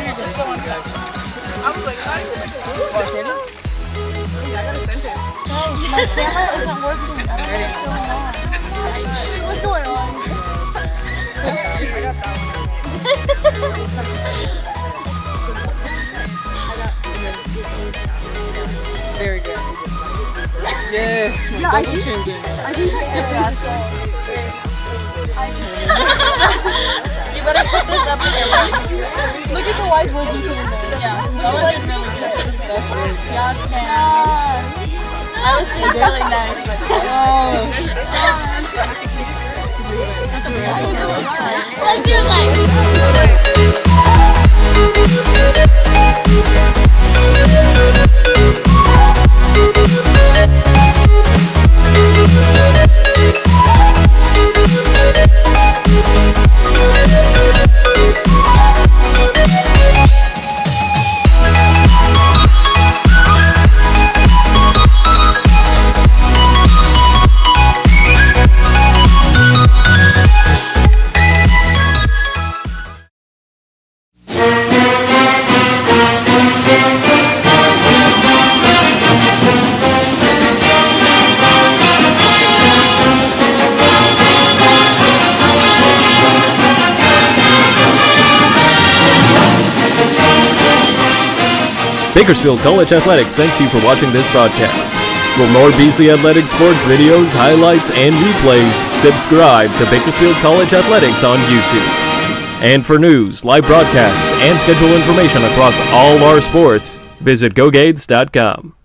Here, just go on set. I was like, how do you think it works? Ready? Yeah, I gotta send it. Guys, my camera isn't working. I don't know what's going on. I got that one. Very good. Yes, my double chin's in. I think you better put this up in there. Look at the white wood you put in there. Yeah, that looks really good. That's really good. Yes, I was thinking really nice. Let's do it like. Bakersfield College Athletics thanks you for watching this broadcast. For more BC Athletics sports videos, highlights, and replays, subscribe to Bakersfield College Athletics on YouTube. And for news, live broadcasts, and schedule information across all our sports, visit GoGades.com.